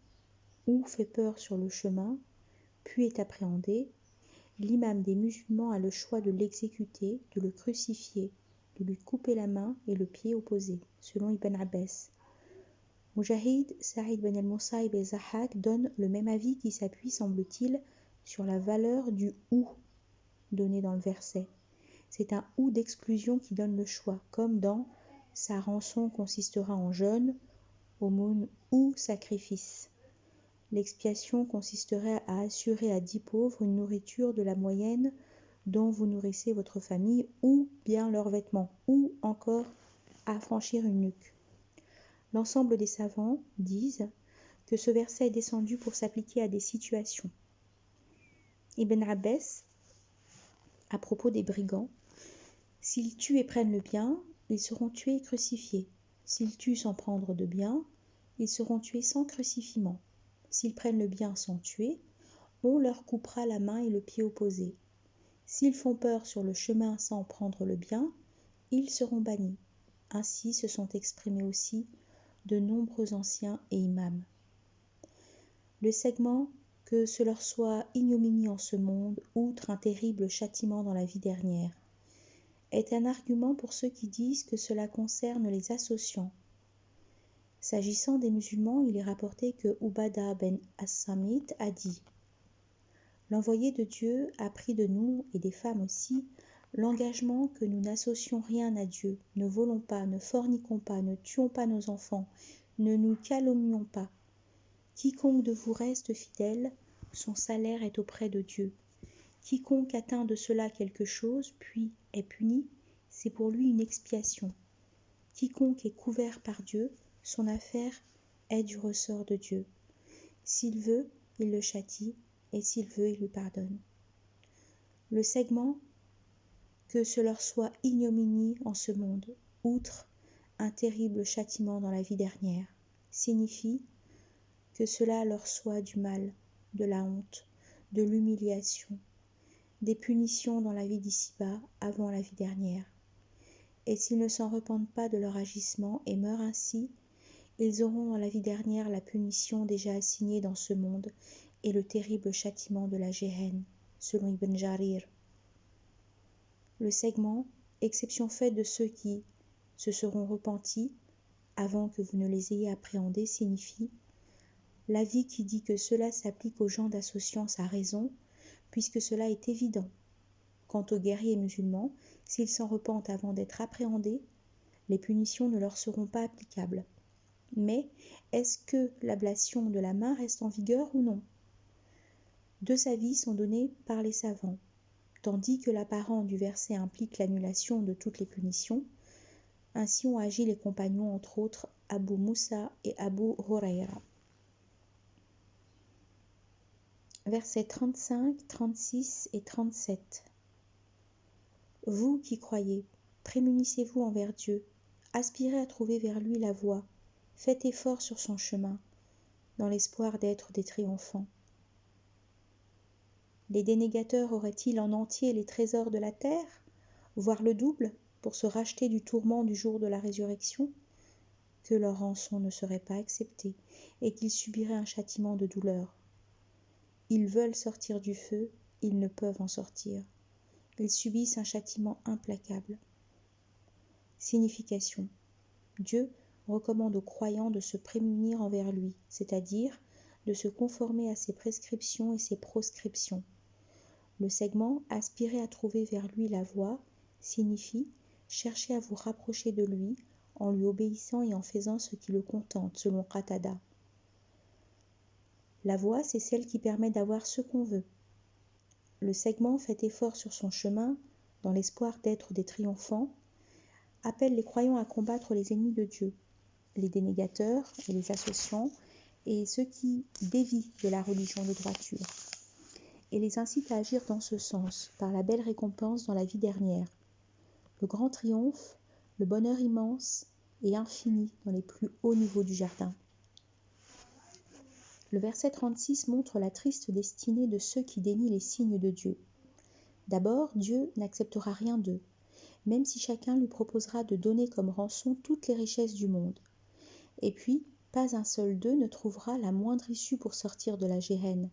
ou fait peur sur le chemin, puis est appréhendé, l'imam des musulmans a le choix de l'exécuter, de le crucifier, de lui couper la main et le pied opposé, selon Ibn Abbas. Mujahid, Saïd bin al-Musaïb et Zahak donnent le même avis qui s'appuie, semble-t-il, sur la valeur du « ou » donné dans le verset. C'est un « ou » d'exclusion qui donne le choix, comme dans « sa rançon consistera en jeûne, aumône ou sacrifice ». L'expiation consisterait à assurer à 10 pauvres une nourriture de la moyenne dont vous nourrissez votre famille, ou bien leurs vêtements, ou encore affranchir une nuque. L'ensemble des savants disent que ce verset est descendu pour s'appliquer à des situations. Ibn Abbas, à propos des brigands, s'ils tuent et prennent le bien, ils seront tués et crucifiés. S'ils tuent sans prendre de bien, ils seront tués sans crucifiement. S'ils prennent le bien sans tuer, on leur coupera la main et le pied opposé. S'ils font peur sur le chemin sans prendre le bien, ils seront bannis. Ainsi se sont exprimés aussi de nombreux anciens et imams. Le segment « que ce leur soit ignominie en ce monde, outre un terrible châtiment dans la vie dernière » est un argument pour ceux qui disent que cela concerne les associants. S'agissant des musulmans, il est rapporté que Ubada ben As-Samit a dit « L'envoyé de Dieu a pris de nous, et des femmes aussi, l'engagement que nous n'associons rien à Dieu, ne volons pas, ne forniquons pas, ne tuons pas nos enfants, ne nous calomnions pas. Quiconque de vous reste fidèle, son salaire est auprès de Dieu. Quiconque atteint de cela quelque chose, puis est puni, c'est pour lui une expiation. Quiconque est couvert par Dieu, Son affaire est du ressort de Dieu. S'il veut, il le châtie, et s'il veut, il lui pardonne. Le segment, que ce leur soit ignominie en ce monde, outre un terrible châtiment dans la vie dernière, signifie que cela leur soit du mal, de la honte, de l'humiliation, des punitions dans la vie d'ici-bas avant la vie dernière. Et s'ils ne s'en repentent pas de leur agissement et meurent ainsi, ils auront dans la vie dernière la punition déjà assignée dans ce monde et le terrible châtiment de la Géhenne, selon Ibn Jarir. Le segment, exception faite de ceux qui se seront repentis avant que vous ne les ayez appréhendés, signifie l'avis qui dit que cela s'applique aux gens d'associance a raison, puisque cela est évident. Quant aux guerriers musulmans, s'ils s'en repentent avant d'être appréhendés, les punitions ne leur seront pas applicables. Mais est-ce que l'ablation de la main reste en vigueur ou non? Deux avis sont donnés par les savants. Tandis que l'apparent du verset implique l'annulation de toutes les punitions, ainsi ont agi les compagnons, entre autres Abu Moussa et Abu Huraira. Versets 35, 36 et 37. Vous qui croyez, prémunissez-vous envers Dieu, aspirez à trouver vers lui la voie, faites effort sur son chemin, dans l'espoir d'être des triomphants. Les dénégateurs auraient-ils en entier les trésors de la terre, voire le double, pour se racheter du tourment du jour de la résurrection? Que leur rançon ne serait pas acceptée, et qu'ils subiraient un châtiment de douleur. Ils veulent sortir du feu, ils ne peuvent en sortir. Ils subissent un châtiment implacable. Signification. Dieu recommande aux croyants de se prémunir envers lui, c'est-à-dire de se conformer à ses prescriptions et ses proscriptions. Le segment « aspirer à trouver vers lui la voie » signifie « chercher à vous rapprocher de lui en lui obéissant et en faisant ce qui le contente » selon Qatada. La voie, c'est celle qui permet d'avoir ce qu'on veut. Le segment fait effort sur son chemin, dans l'espoir d'être des triomphants, appelle les croyants à combattre les ennemis de Dieu, les dénégateurs et les associants, et ceux qui dévient de la religion de droiture, et les incite à agir dans ce sens, par la belle récompense dans la vie dernière, le grand triomphe, le bonheur immense et infini dans les plus hauts niveaux du jardin. Le verset 36 montre la triste destinée de ceux qui dénient les signes de Dieu. D'abord, Dieu n'acceptera rien d'eux, même si chacun lui proposera de donner comme rançon toutes les richesses du monde. Et puis, pas un seul d'eux ne trouvera la moindre issue pour sortir de la Géhenne.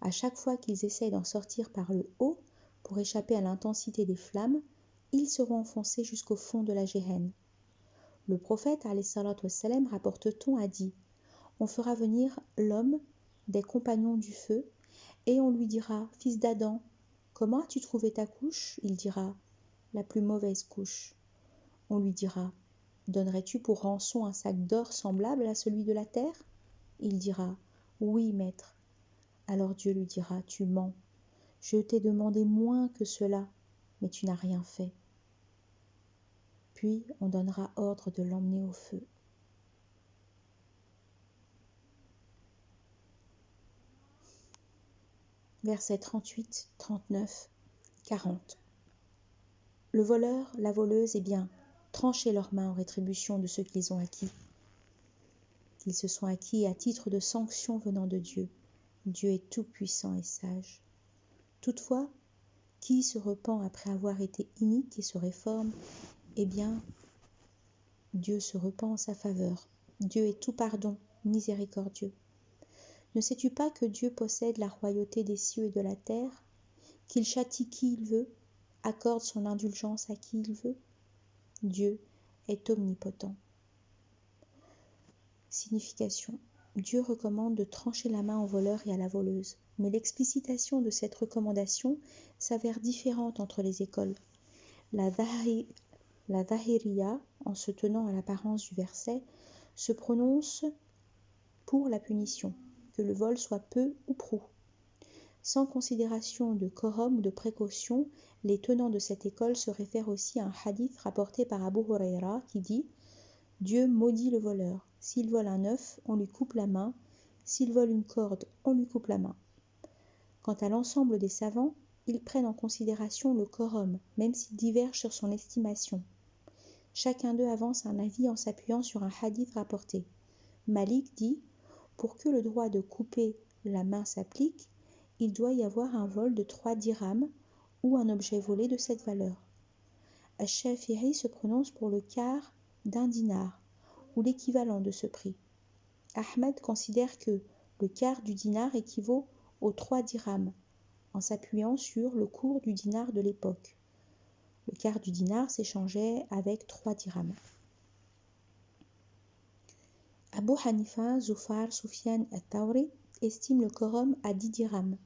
À chaque fois qu'ils essayent d'en sortir par le haut, pour échapper à l'intensité des flammes, ils seront enfoncés jusqu'au fond de la Géhenne. Le prophète, alayhi salatu wassalam, rapporte-t-on, a dit: on fera venir l'homme des compagnons du feu, et on lui dira: fils d'Adam, comment as-tu trouvé ta couche? Il dira: la plus mauvaise couche. On lui dira: donnerais-tu pour rançon un sac d'or semblable à celui de la terre? Il dira: oui, maître. Alors Dieu lui dira: tu mens. Je t'ai demandé moins que cela, mais tu n'as rien fait. Puis on donnera ordre de l'emmener au feu. Versets 38, 39, 40. Le voleur, la voleuse, tranchez leurs mains en rétribution de ce qu'ils ont acquis. Qu'ils se sont acquis à titre de sanction venant de Dieu. Dieu est tout-puissant et sage. Toutefois, qui se repent après avoir été inique et se réforme, Dieu se repent en sa faveur. Dieu est tout pardon, miséricordieux. Ne sais-tu pas que Dieu possède la royauté des cieux et de la terre, qu'il châtie qui il veut, accorde son indulgence à qui il veut? Dieu est omnipotent. Signification. Dieu recommande de trancher la main au voleur et à la voleuse, mais l'explicitation de cette recommandation s'avère différente entre les écoles. La Dhahiriya, en se tenant à l'apparence du verset, se prononce pour la punition, que le vol soit peu ou prou. Sans considération de quorum ou de précaution, les tenants de cette école se réfèrent aussi à un hadith rapporté par Abu Huraira qui dit: Dieu maudit le voleur. S'il vole un œuf, on lui coupe la main. S'il vole une corde, on lui coupe la main. Quant à l'ensemble des savants, ils prennent en considération le quorum, même s'ils divergent sur son estimation. Chacun d'eux avance un avis en s'appuyant sur un hadith rapporté. Malik dit « Pour que le droit de couper la main s'applique, il doit y avoir un vol de 3 dirhams ou un objet volé de cette valeur. » Ash-Shafi'i se prononce pour le quart d'un dinar, ou l'équivalent de ce prix. Ahmed considère que le quart du dinar équivaut aux 3 dirhams, en s'appuyant sur le cours du dinar de l'époque. Le quart du dinar s'échangeait avec 3 dirhams. Abu Hanifa, Zufar, Soufiane et Tawri estiment le quorum à 10 dirhams.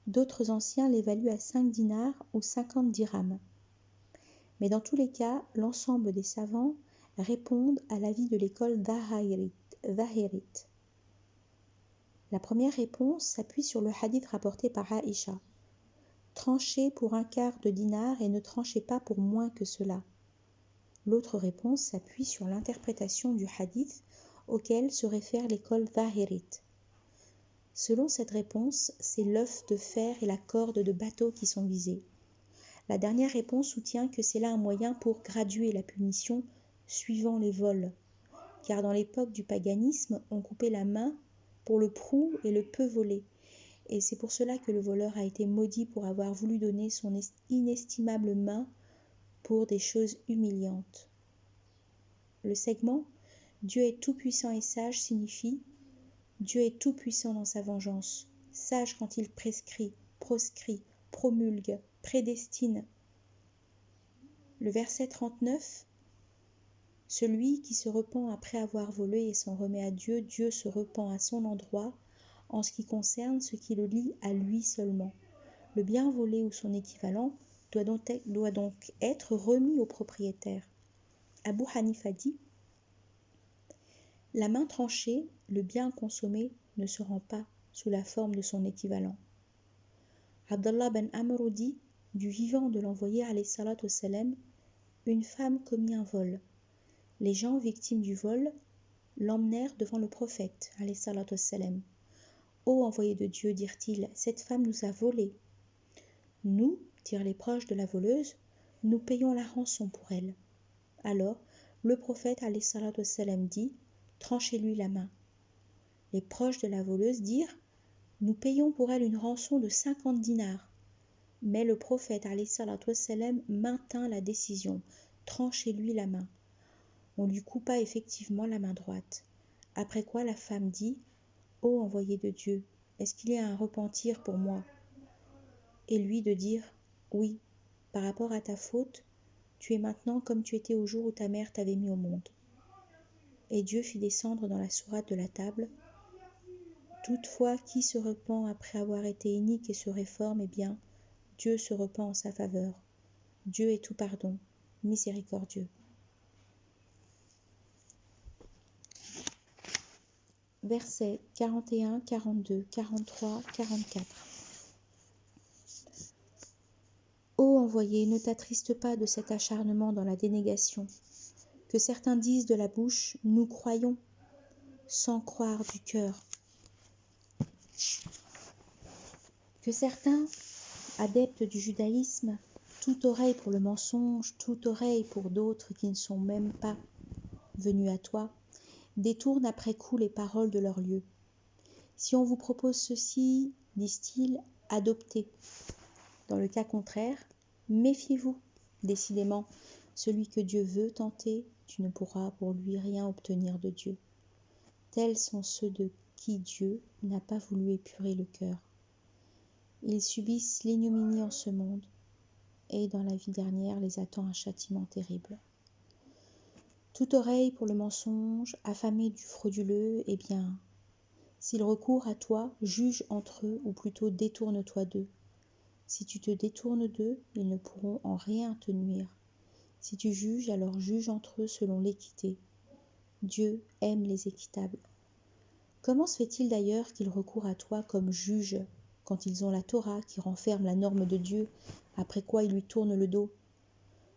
D'autres anciens l'évaluent à 5 dinars ou 50 dirhams. Mais dans tous les cas, l'ensemble des savants répondent à l'avis de l'école Zahirite. La première réponse s'appuie sur le hadith rapporté par Aïcha. Tranchez pour un quart de dinar et ne tranchez pas pour moins que cela. L'autre réponse s'appuie sur l'interprétation du hadith auquel se réfère l'école Zahirite. Selon cette réponse, c'est l'œuf de fer et la corde de bateau qui sont visés. La dernière réponse soutient que c'est là un moyen pour graduer la punition suivant les vols, car dans l'époque du paganisme, on coupait la main pour le prou et le peu volé, et c'est pour cela que le voleur a été maudit pour avoir voulu donner son inestimable main pour des choses humiliantes. Le segment « Dieu est tout-puissant et sage » signifie « Dieu est tout-puissant dans sa vengeance, sage quand il prescrit, proscrit, promulgue, prédestine. » Le verset 39 « Celui qui se repent après avoir volé et s'en remet à Dieu, Dieu se repent à son endroit en ce qui concerne ce qui le lie à lui seulement. Le bien volé ou son équivalent doit donc être remis au propriétaire. » Abu Hanifa dit « La main tranchée, le bien consommé, ne se rend pas sous la forme de son équivalent. » Abdallah ben Amr dit « Du vivant de l'envoyé alayhi salatu wassalam, une femme commit un vol. Les gens victimes du vol l'emmenèrent devant le prophète alayhi salatu wassalam. Ô envoyé de Dieu, dirent-ils, cette femme nous a volé. Nous, dirent les proches de la voleuse, nous payons la rançon pour elle. Alors, le prophète alayhi salatu wassalam dit, tranchez-lui la main. Les proches de la voleuse dirent, nous payons pour elle une rançon de 50 dinars. Mais le prophète alayhi salatu wassalam maintint la décision, tranchez-lui la main. On lui coupa effectivement la main droite. Après quoi la femme dit, ô envoyé de Dieu, est-ce qu'il y a un repentir pour moi? Et lui de dire, oui, par rapport à ta faute, tu es maintenant comme tu étais au jour où ta mère t'avait mis au monde. Et Dieu fit descendre dans la sourate de la table, toutefois qui se repent après avoir été inique et se réforme, eh bien, Dieu se repent en sa faveur. Dieu est tout pardon, miséricordieux. Versets 41, 42, 43, 44. Ô envoyé, ne t'attriste pas de cet acharnement dans la dénégation, que certains disent de la bouche, nous croyons, sans croire du cœur. Que certains, adeptes du judaïsme, toute oreille pour le mensonge, toute oreille pour d'autres qui ne sont même pas venus à toi, détournent après coup les paroles de leur lieu. Si on vous propose ceci, disent-ils, adoptez. Dans le cas contraire, méfiez-vous. Décidément, celui que Dieu veut tenter, tu ne pourras pour lui rien obtenir de Dieu. Tels sont ceux de qui Dieu n'a pas voulu épurer le cœur. Ils subissent l'ignominie en ce monde, et dans la vie dernière les attend un châtiment terrible. Toute oreille pour le mensonge, affamée du frauduleux, eh bien, s'ils recourent à toi, juge entre eux, ou plutôt détourne-toi d'eux. Si tu te détournes d'eux, ils ne pourront en rien te nuire. Si tu juges, alors juge entre eux selon l'équité. Dieu aime les équitables. Comment se fait-il d'ailleurs qu'ils recourent à toi comme juge quand ils ont la Torah qui renferme la norme de Dieu, après quoi ils lui tournent le dos?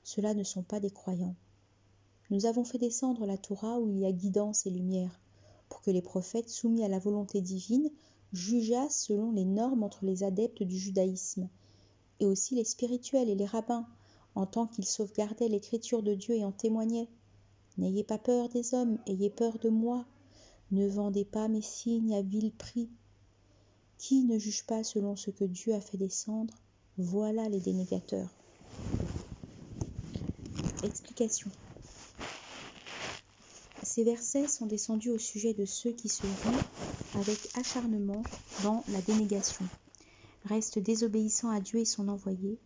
Ceux-là ne sont pas des croyants. nous avons fait descendre la Torah où il y a guidance et lumière, pour que les prophètes soumis à la volonté divine jugeassent selon les normes entre les adeptes du judaïsme, et aussi les spirituels et les rabbins, en tant qu'ils sauvegardaient l'écriture de Dieu et en témoignaient. N'ayez pas peur des hommes, ayez peur de moi. Ne vendez pas mes signes à vil prix. Qui ne juge pas selon ce que Dieu a fait descendre? Voilà les dénégateurs. Explication. Ces versets sont descendus au sujet de ceux qui se ruent avec acharnement dans la dénégation, restent désobéissants à Dieu et son envoyé,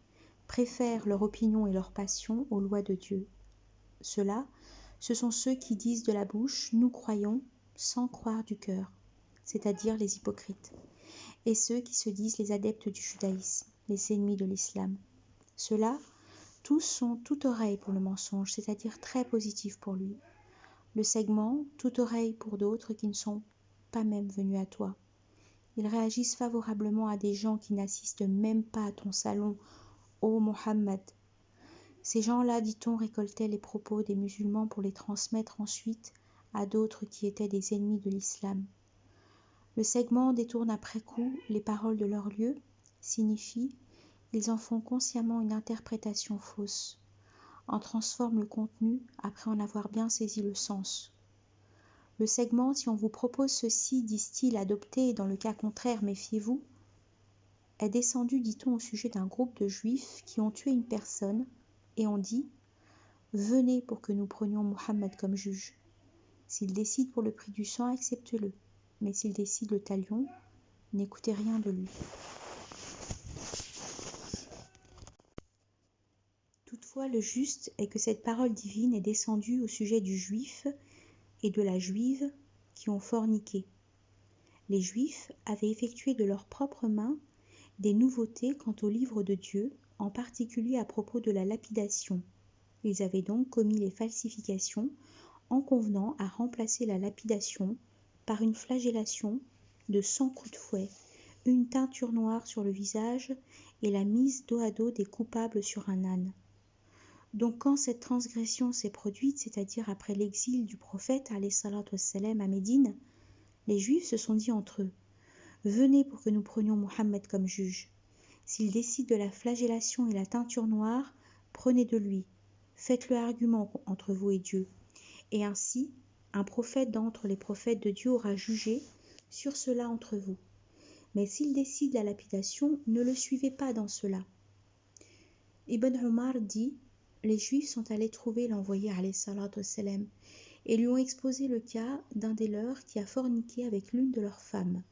préfèrent leur opinion et leur passion aux lois de Dieu. Ceux-là, ce sont ceux qui disent de la bouche « nous croyons » sans croire du cœur, c'est-à-dire les hypocrites, et ceux qui se disent les adeptes du judaïsme, les ennemis de l'islam. Ceux-là, tous sont toute oreille pour le mensonge, c'est-à-dire très positifs pour lui. Le segment, toute oreille pour d'autres qui ne sont pas même venus à toi. Ils réagissent favorablement à des gens qui n'assistent même pas à ton salon, ô Mohammed. Ces gens-là, dit-on, récoltaient les propos des musulmans pour les transmettre ensuite à d'autres qui étaient des ennemis de l'islam. Le segment détourne après coup les paroles de leur lieu, signifie ils en font consciemment une interprétation fausse, en transforment le contenu après en avoir bien saisi le sens. Le segment, si on vous propose ceci, disent-ils, adoptez, dans le cas contraire, méfiez-vous, est descendu, dit-on, au sujet d'un groupe de juifs qui ont tué une personne et ont dit « Venez pour que nous prenions Mohammed comme juge. S'il décide pour le prix du sang, acceptez-le, mais s'il décide le talion, n'écoutez rien de lui. » Toutefois, le juste est que cette parole divine est descendue au sujet du juif et de la juive qui ont forniqué. Les juifs avaient effectué de leurs propres mains des nouveautés quant au livre de Dieu, en particulier à propos de la lapidation. Ils avaient donc commis les falsifications en convenant à remplacer la lapidation par une flagellation de 100 coups de fouet, une teinture noire sur le visage et la mise dos à dos des coupables sur un âne. Donc quand cette transgression s'est produite, c'est-à-dire après l'exil du prophète alayhi salatu wassalam à Médine, les Juifs se sont dit entre eux « Venez pour que nous prenions Mohammed comme juge. S'il décide de la flagellation et la teinture noire, prenez de lui. Faites-le argument entre vous et Dieu. Et ainsi, un prophète d'entre les prophètes de Dieu aura jugé sur cela entre vous. Mais s'il décide la lapidation, ne le suivez pas dans cela. » Ibn Omar dit « Les Juifs sont allés trouver l'envoyé alayhi salatu wassalam et lui ont exposé le cas d'un des leurs qui a forniqué avec l'une de leurs femmes.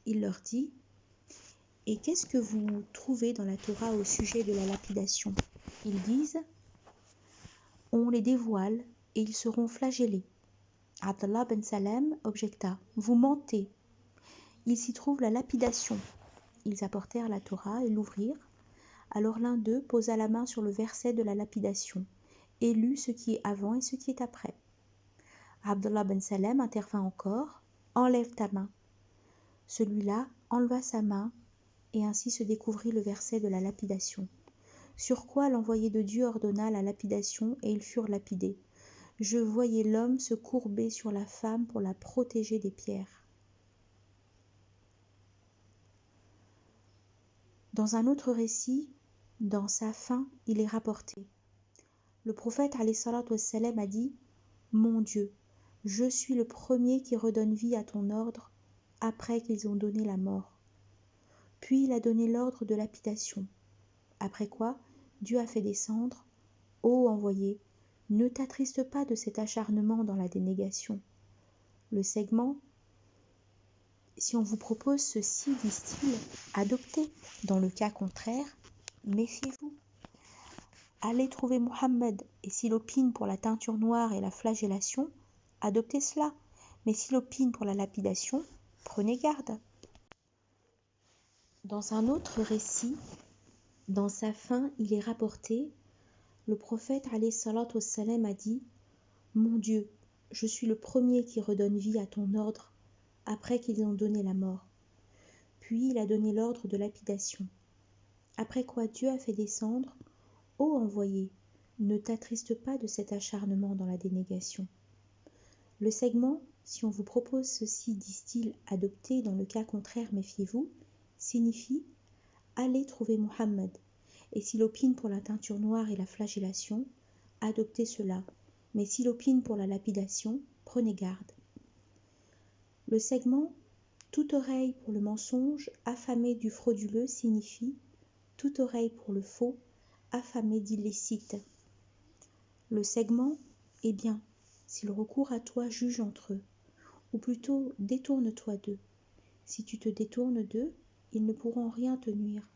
Il leur dit « Et qu'est-ce que vous trouvez dans la Torah au sujet de la lapidation ?» Ils disent « On les dévoile et ils seront flagellés. » Abdallah ben Salam objecta « Vous mentez. Il s'y trouve la lapidation. » Ils apportèrent la Torah et l'ouvrirent. Alors l'un d'eux posa la main sur le verset de la lapidation et lut ce qui est avant et ce qui est après. Abdallah ben Salam intervint encore « Enlève ta main. » Celui-là enleva sa main et ainsi se découvrit le verset de la lapidation. Sur quoi l'envoyé de Dieu ordonna la lapidation et ils furent lapidés. Je voyais l'homme se courber sur la femme pour la protéger des pierres. Dans un autre récit, dans sa fin, il est rapporté. Le prophète alayhi salatu wassalam a dit « Mon Dieu, je suis le premier qui redonne vie à ton ordre après qu'ils ont donné la mort. » Puis il a donné l'ordre de lapidation. Après quoi, Dieu a fait descendre « Ô envoyé, ne t'attriste pas de cet acharnement dans la dénégation. » Le segment « Si on vous propose ceci, disent-ils, adoptez. Dans le cas contraire, méfiez-vous. Allez trouver Mohammed, et s'il opine pour la teinture noire et la flagellation, adoptez cela. Mais s'il opine pour la lapidation, prenez garde. » Dans un autre récit, dans sa fin, il est rapporté, le prophète alayhi salatu wassalam a dit « Mon Dieu, je suis le premier qui redonne vie à ton ordre après qu'ils ont donné la mort. » Puis il a donné l'ordre de lapidation. Après quoi Dieu a fait descendre « Ô envoyé, ne t'attriste pas de cet acharnement dans la dénégation. Le segment, si on vous propose ceci, disent-ils, adopté, dans le cas contraire, méfiez-vous, signifie « allez trouver Mohammed ». Et s'il opine pour la teinture noire et la flagellation, adoptez cela. Mais s'il opine pour la lapidation, prenez garde. Le segment « toute oreille pour le mensonge, affamée du frauduleux » signifie « toute oreille pour le faux, affamée d'illicite ». Le segment « eh bien, s'ils recourent à toi, juge entre eux, ou plutôt détourne-toi d'eux. Si tu te détournes d'eux, ils ne pourront rien te nuire.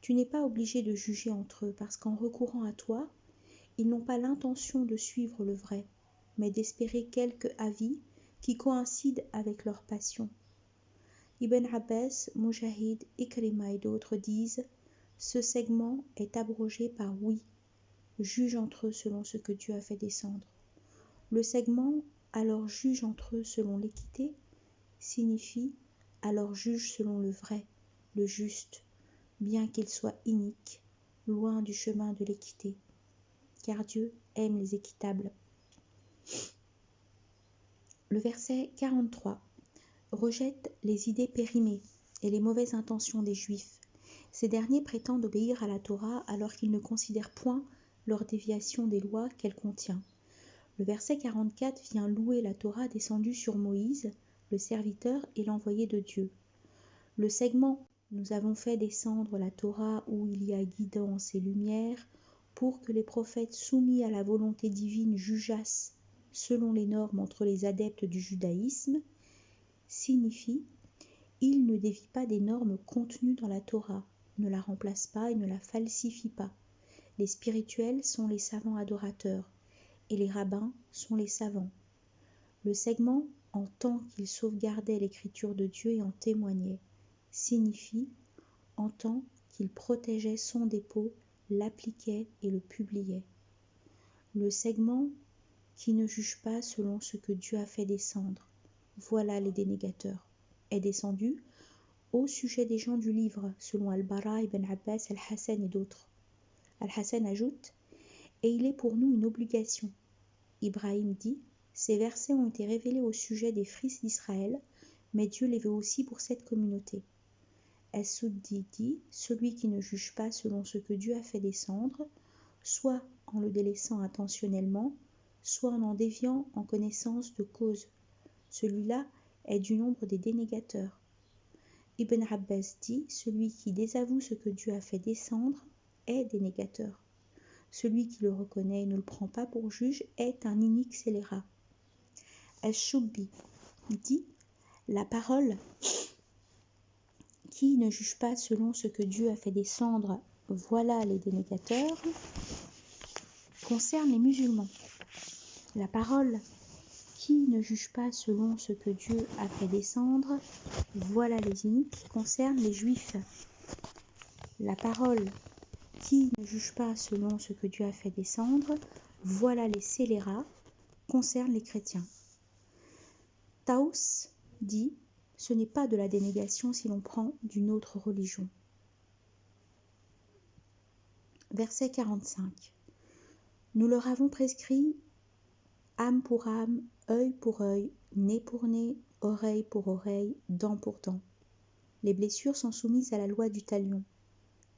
Tu n'es pas obligé de juger entre eux, parce qu'en recourant à toi, ils n'ont pas l'intention de suivre le vrai, mais d'espérer quelque avis qui coïncide avec leur passion. Ibn Abbas, Mujahid, Ikrima et d'autres disent « Ce segment est abrogé par oui, juge entre eux selon ce que Dieu a fait descendre ». Le segment « alors juge entre eux selon l'équité » signifie « alors juge selon le vrai, le juste », bien qu'il soit inique, loin du chemin de l'équité, car Dieu aime les équitables. Le verset 43 rejette les idées périmées et les mauvaises intentions des Juifs. Ces derniers prétendent obéir à la Torah alors qu'ils ne considèrent point leur déviation des lois qu'elle contient. Le verset 44 vient louer la Torah descendue sur Moïse, le serviteur et l'envoyé de Dieu. Le segment « Nous avons fait descendre la Torah où il y a guidance et lumière pour que les prophètes soumis à la volonté divine jugeassent selon les normes entre les adeptes du judaïsme » signifie « Il ne dévie pas des normes contenues dans la Torah, ne la remplace pas et ne la falsifie pas. Les spirituels sont les savants adorateurs et les rabbins sont les savants. » Le segment « En tant qu'il sauvegardait l'écriture de Dieu et en témoignait » signifie « en tant qu'il protégeait son dépôt, l'appliquait et le publiait ». Le segment « qui ne juge pas selon ce que Dieu a fait descendre », voilà les dénégateurs, est descendu au sujet des gens du livre, selon Al-Bara, Ibn Abbas, Al-Hassan et d'autres. Al-Hassan ajoute « Et il est pour nous une obligation ». Ibrahim dit « Ces versets ont été révélés au sujet des fils d'Israël, mais Dieu les veut aussi pour cette communauté. » As-Suddi dit « Celui qui ne juge pas selon ce que Dieu a fait descendre, soit en le délaissant intentionnellement, soit en déviant en connaissance de cause. Celui-là est du nombre des dénégateurs. » Ibn Abbas dit « Celui qui désavoue ce que Dieu a fait descendre est dénégateur. Celui qui le reconnaît et ne le prend pas pour juge est un inique scélérat. » Al-Shubbi dit « La parole qui ne juge pas selon ce que Dieu a fait descendre, voilà les dénégateurs, concerne les musulmans. La parole qui ne juge pas selon ce que Dieu a fait descendre, voilà les iniques, concerne les juifs. La parole qui ne juge pas selon ce que Dieu a fait descendre, voilà les scélérats, concerne les chrétiens. Taous dit « Ce n'est pas de la dénégation si l'on prend d'une autre religion. » Verset 45. Nous leur avons prescrit âme pour âme, œil pour œil, nez pour nez, oreille pour oreille, dent pour dent. Les blessures sont soumises à la loi du talion.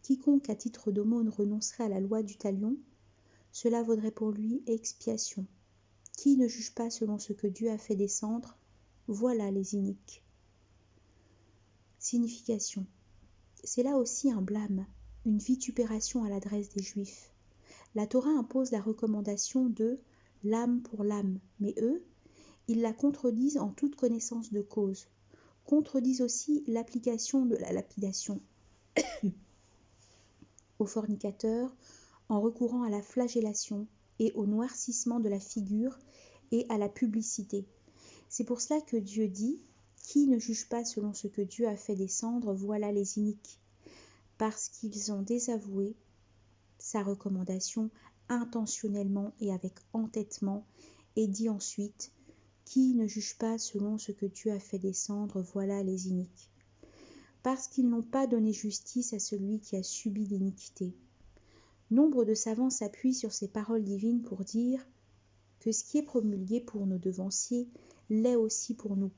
Quiconque à titre d'aumône renoncerait à la loi du talion, cela vaudrait pour lui expiation. Qui ne juge pas selon ce que Dieu a fait descendre, voilà les iniques. Signification. C'est là aussi un blâme, une vitupération à l'adresse des Juifs. La Torah impose la recommandation de l'âme pour l'âme, mais eux, ils la contredisent en toute connaissance de cause, contredisent aussi l'application de la lapidation aux fornicateurs en recourant à la flagellation et au noircissement de la figure et à la publicité. C'est pour cela que Dieu dit « Qui ne juge pas selon ce que Dieu a fait descendre, voilà les iniques » parce qu'ils ont désavoué sa recommandation intentionnellement et avec entêtement, et dit ensuite « Qui ne juge pas selon ce que Dieu a fait descendre, voilà les iniques » parce qu'ils n'ont pas donné justice à celui qui a subi l'iniquité. Nombre de savants s'appuient sur ces paroles divines pour dire que ce qui est promulgué pour nos devanciers l'est aussi pour nous.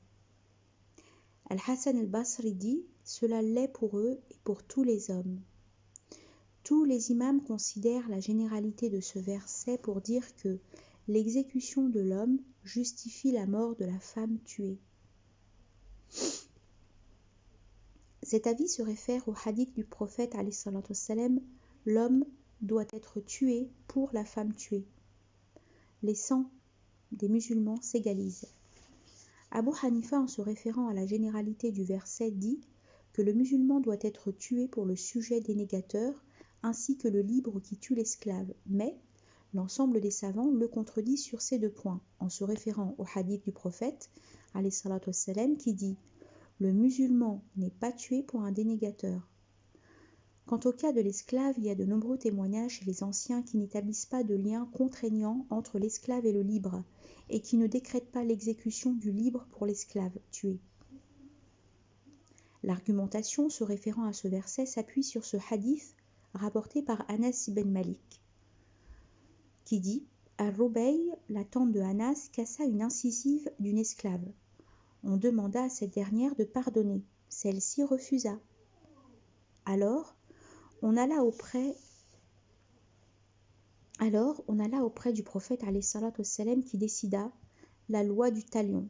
Al-Hassan al-Basri dit « Cela l'est pour eux et pour tous les hommes ». Tous les imams considèrent la généralité de ce verset pour dire que l'exécution de l'homme justifie la mort de la femme tuée. Cet avis se réfère au hadith du prophète alayhi salatu wassalam, l'homme doit être tué pour la femme tuée. Les sangs des musulmans s'égalisent. Abu Hanifa, en se référant à la généralité du verset, dit que le musulman doit être tué pour le sujet dénégateur ainsi que le libre qui tue l'esclave, mais l'ensemble des savants le contredit sur ces deux points, en se référant au hadith du prophète alayhi salatu wassalam, qui dit « Le musulman n'est pas tué pour un dénégateur ». Quant au cas de l'esclave, il y a de nombreux témoignages chez les anciens qui n'établissent pas de lien contraignant entre l'esclave et le libre, et qui ne décrètent pas l'exécution du libre pour l'esclave tué. L'argumentation se référant à ce verset s'appuie sur ce hadith rapporté par Anas ibn Malik, qui dit « Al-Rubayy, la tante de Anas, cassa une incisive d'une esclave. On demanda à cette dernière de pardonner. Celle-ci refusa. Alors, on alla auprès du prophète alayhi salatu wassalam qui décida la loi du talion.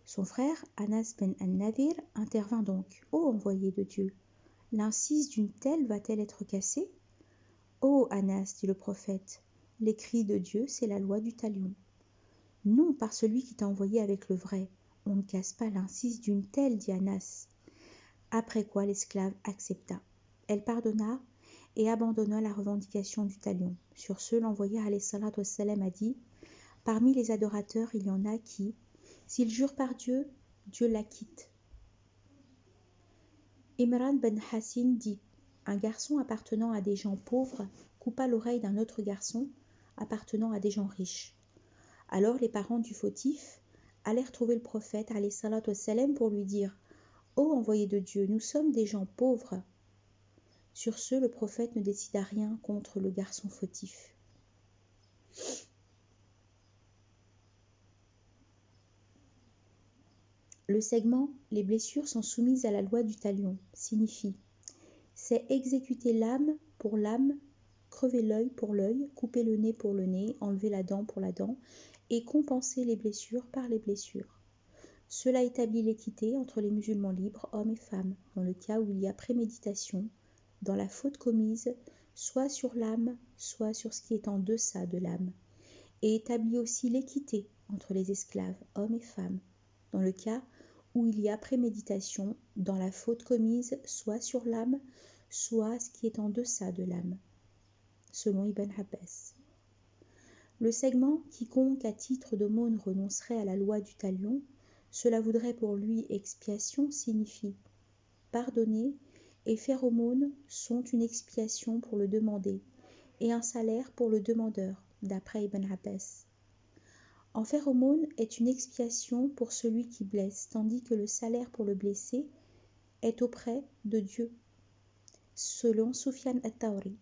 Son frère, Anas ben al-Nadir, intervint donc. « Ô envoyé de Dieu, l'incise d'une telle va-t-elle être cassée ?» « Ô Anas, dit le prophète, l'écrit de Dieu, c'est la loi du talion. Non, par celui qui t'a envoyé avec le vrai, on ne casse pas l'incise d'une telle, dit Anas. Après quoi l'esclave accepta. Elle pardonna et abandonna la revendication du talion. Sur ce, l'envoyé alayhi salatu wassalam a dit « Parmi les adorateurs, il y en a qui, s'ils jurent par Dieu, Dieu l'acquitte. » Imran ben Hassin dit « Un garçon appartenant à des gens pauvres coupa l'oreille d'un autre garçon appartenant à des gens riches. Alors les parents du fautif allèrent trouver le prophète alayhi salatu wassalam pour lui dire « Ô envoyé de Dieu, nous sommes des gens pauvres. » Sur ce, le prophète ne décida rien contre le garçon fautif. Le segment « Les blessures sont soumises à la loi du talion » signifie c'est exécuter l'âme pour l'âme, crever l'œil pour l'œil, couper le nez pour le nez, enlever la dent pour la dent et compenser les blessures par les blessures. Cela établit l'équité entre les musulmans libres, hommes et femmes, dans le cas où il y a préméditation, dans la faute commise, soit sur l'âme, soit sur ce qui est en deçà de l'âme, et établit aussi l'équité entre les esclaves, hommes et femmes, dans le cas où il y a préméditation, dans la faute commise, soit sur l'âme, soit ce qui est en deçà de l'âme, selon Ibn Abbas. Le segment « Quiconque à titre d'aumône renoncerait à la loi du talion, cela voudrait pour lui expiation » signifie pardonner et faire aumône sont une expiation pour le demandé et un salaire pour le demandeur, d'après Ibn Abbas. En faire aumône est une expiation pour celui qui blesse, tandis que le salaire pour le blessé est auprès de Dieu, selon Sufyan al-Thawri.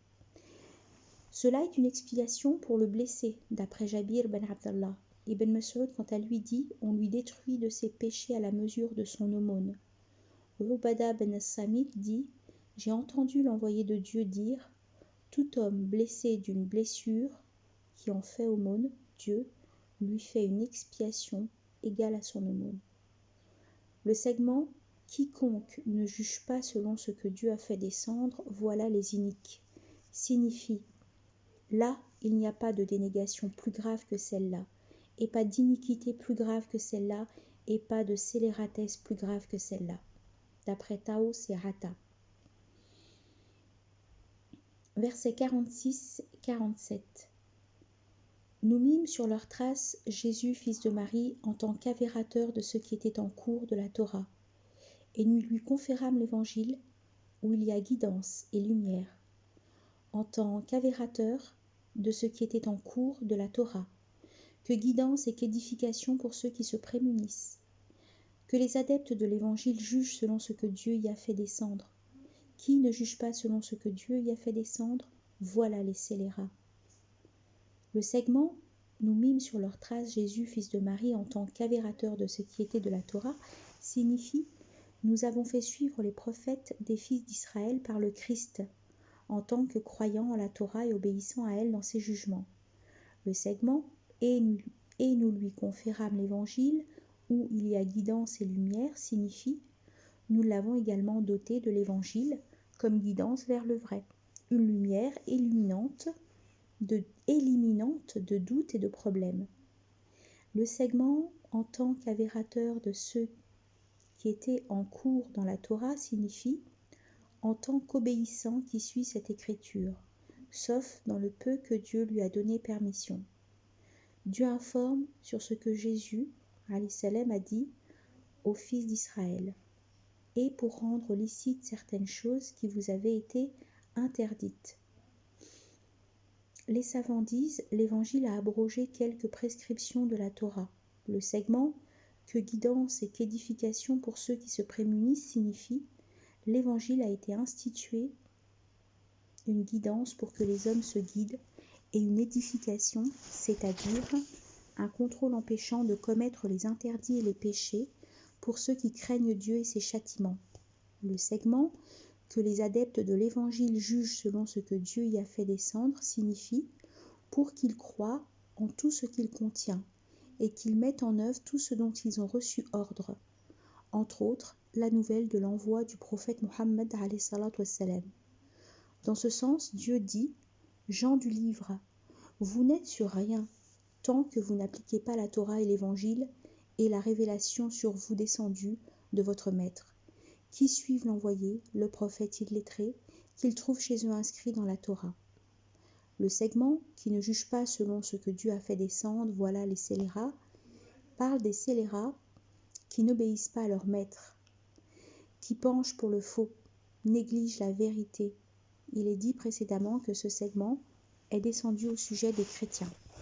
Cela est une expiation pour le blessé, d'après Jabir ben Abdallah. Ibn Mas'ud, quant à lui, dit « On lui détruit de ses péchés à la mesure de son aumône ». Ubada ben Samit dit « J'ai entendu l'envoyé de Dieu dire « Tout homme blessé d'une blessure qui en fait aumône, Dieu lui fait une expiation égale à son aumône. » Le segment « Quiconque ne juge pas selon ce que Dieu a fait descendre, voilà les iniques » signifie là, il n'y a pas de dénégation plus grave que celle-là, et pas d'iniquité plus grave que celle-là, et pas de scélératesse plus grave que celle-là. D'après Taos et Rata. Versets 46-47. Nous mîmes sur leurs traces Jésus, fils de Marie, en tant qu'avérateur de ce qui était en cours de la Torah, et nous lui conférâmes l'évangile, où il y a guidance et lumière, en tant qu'avérateur de ce qui était en cours de la Torah, que guidance et qu'édification pour ceux qui se prémunissent, que les adeptes de l'évangile jugent selon ce que Dieu y a fait descendre. Qui ne juge pas selon ce que Dieu y a fait descendre? voilà les scélérats. Le segment nous mime sur leurs traces Jésus, fils de Marie, en tant qu'avérateur de ce qui était de la Torah, signifie « Nous avons fait suivre les prophètes des fils d'Israël par le Christ, en tant que croyant en la Torah et obéissant à elle dans ses jugements. » Le segment « Et nous lui conférâmes l'Évangile, où il y a guidance et lumière » signifie « Nous l'avons également doté de l'Évangile comme guidance vers le vrai, une lumière éliminante de doutes et de problèmes. » Le segment, en tant qu'avérateur de ceux qui étaient en cours dans la Torah, signifie en tant qu'obéissant qui suit cette écriture, sauf dans le peu que Dieu lui a donné permission. Dieu informe sur ce que Jésus, alayhi salam, a dit aux fils d'Israël, et pour rendre licites certaines choses qui vous avaient été interdites. Les savants disent l'Évangile a abrogé quelques prescriptions de la Torah. Le segment que guidance et qu'édification pour ceux qui se prémunissent signifie l'Évangile a été institué, une guidance pour que les hommes se guident, et une édification, c'est-à-dire un contrôle empêchant de commettre les interdits et les péchés pour ceux qui craignent Dieu et ses châtiments. Le segment que les adeptes de l'Évangile jugent selon ce que Dieu y a fait descendre signifie pour qu'ils croient en tout ce qu'il contient et qu'ils mettent en œuvre tout ce dont ils ont reçu ordre, entre autres la nouvelle de l'envoi du prophète Mohammed alayhi salatu wassalam. Dans ce sens, Dieu dit « Gens du livre, vous n'êtes sur rien tant que vous n'appliquez pas la Torah et l'Évangile et la révélation sur vous descendue de votre Maître, qui suivent l'envoyé, le prophète illettré, qu'ils trouvent chez eux inscrit dans la Torah. » Le segment qui ne juge pas selon ce que Dieu a fait descendre, voilà les scélérats, parle des scélérats qui n'obéissent pas à leur maître, qui penchent pour le faux, négligent la vérité. Il est dit précédemment que ce segment est descendu au sujet des chrétiens.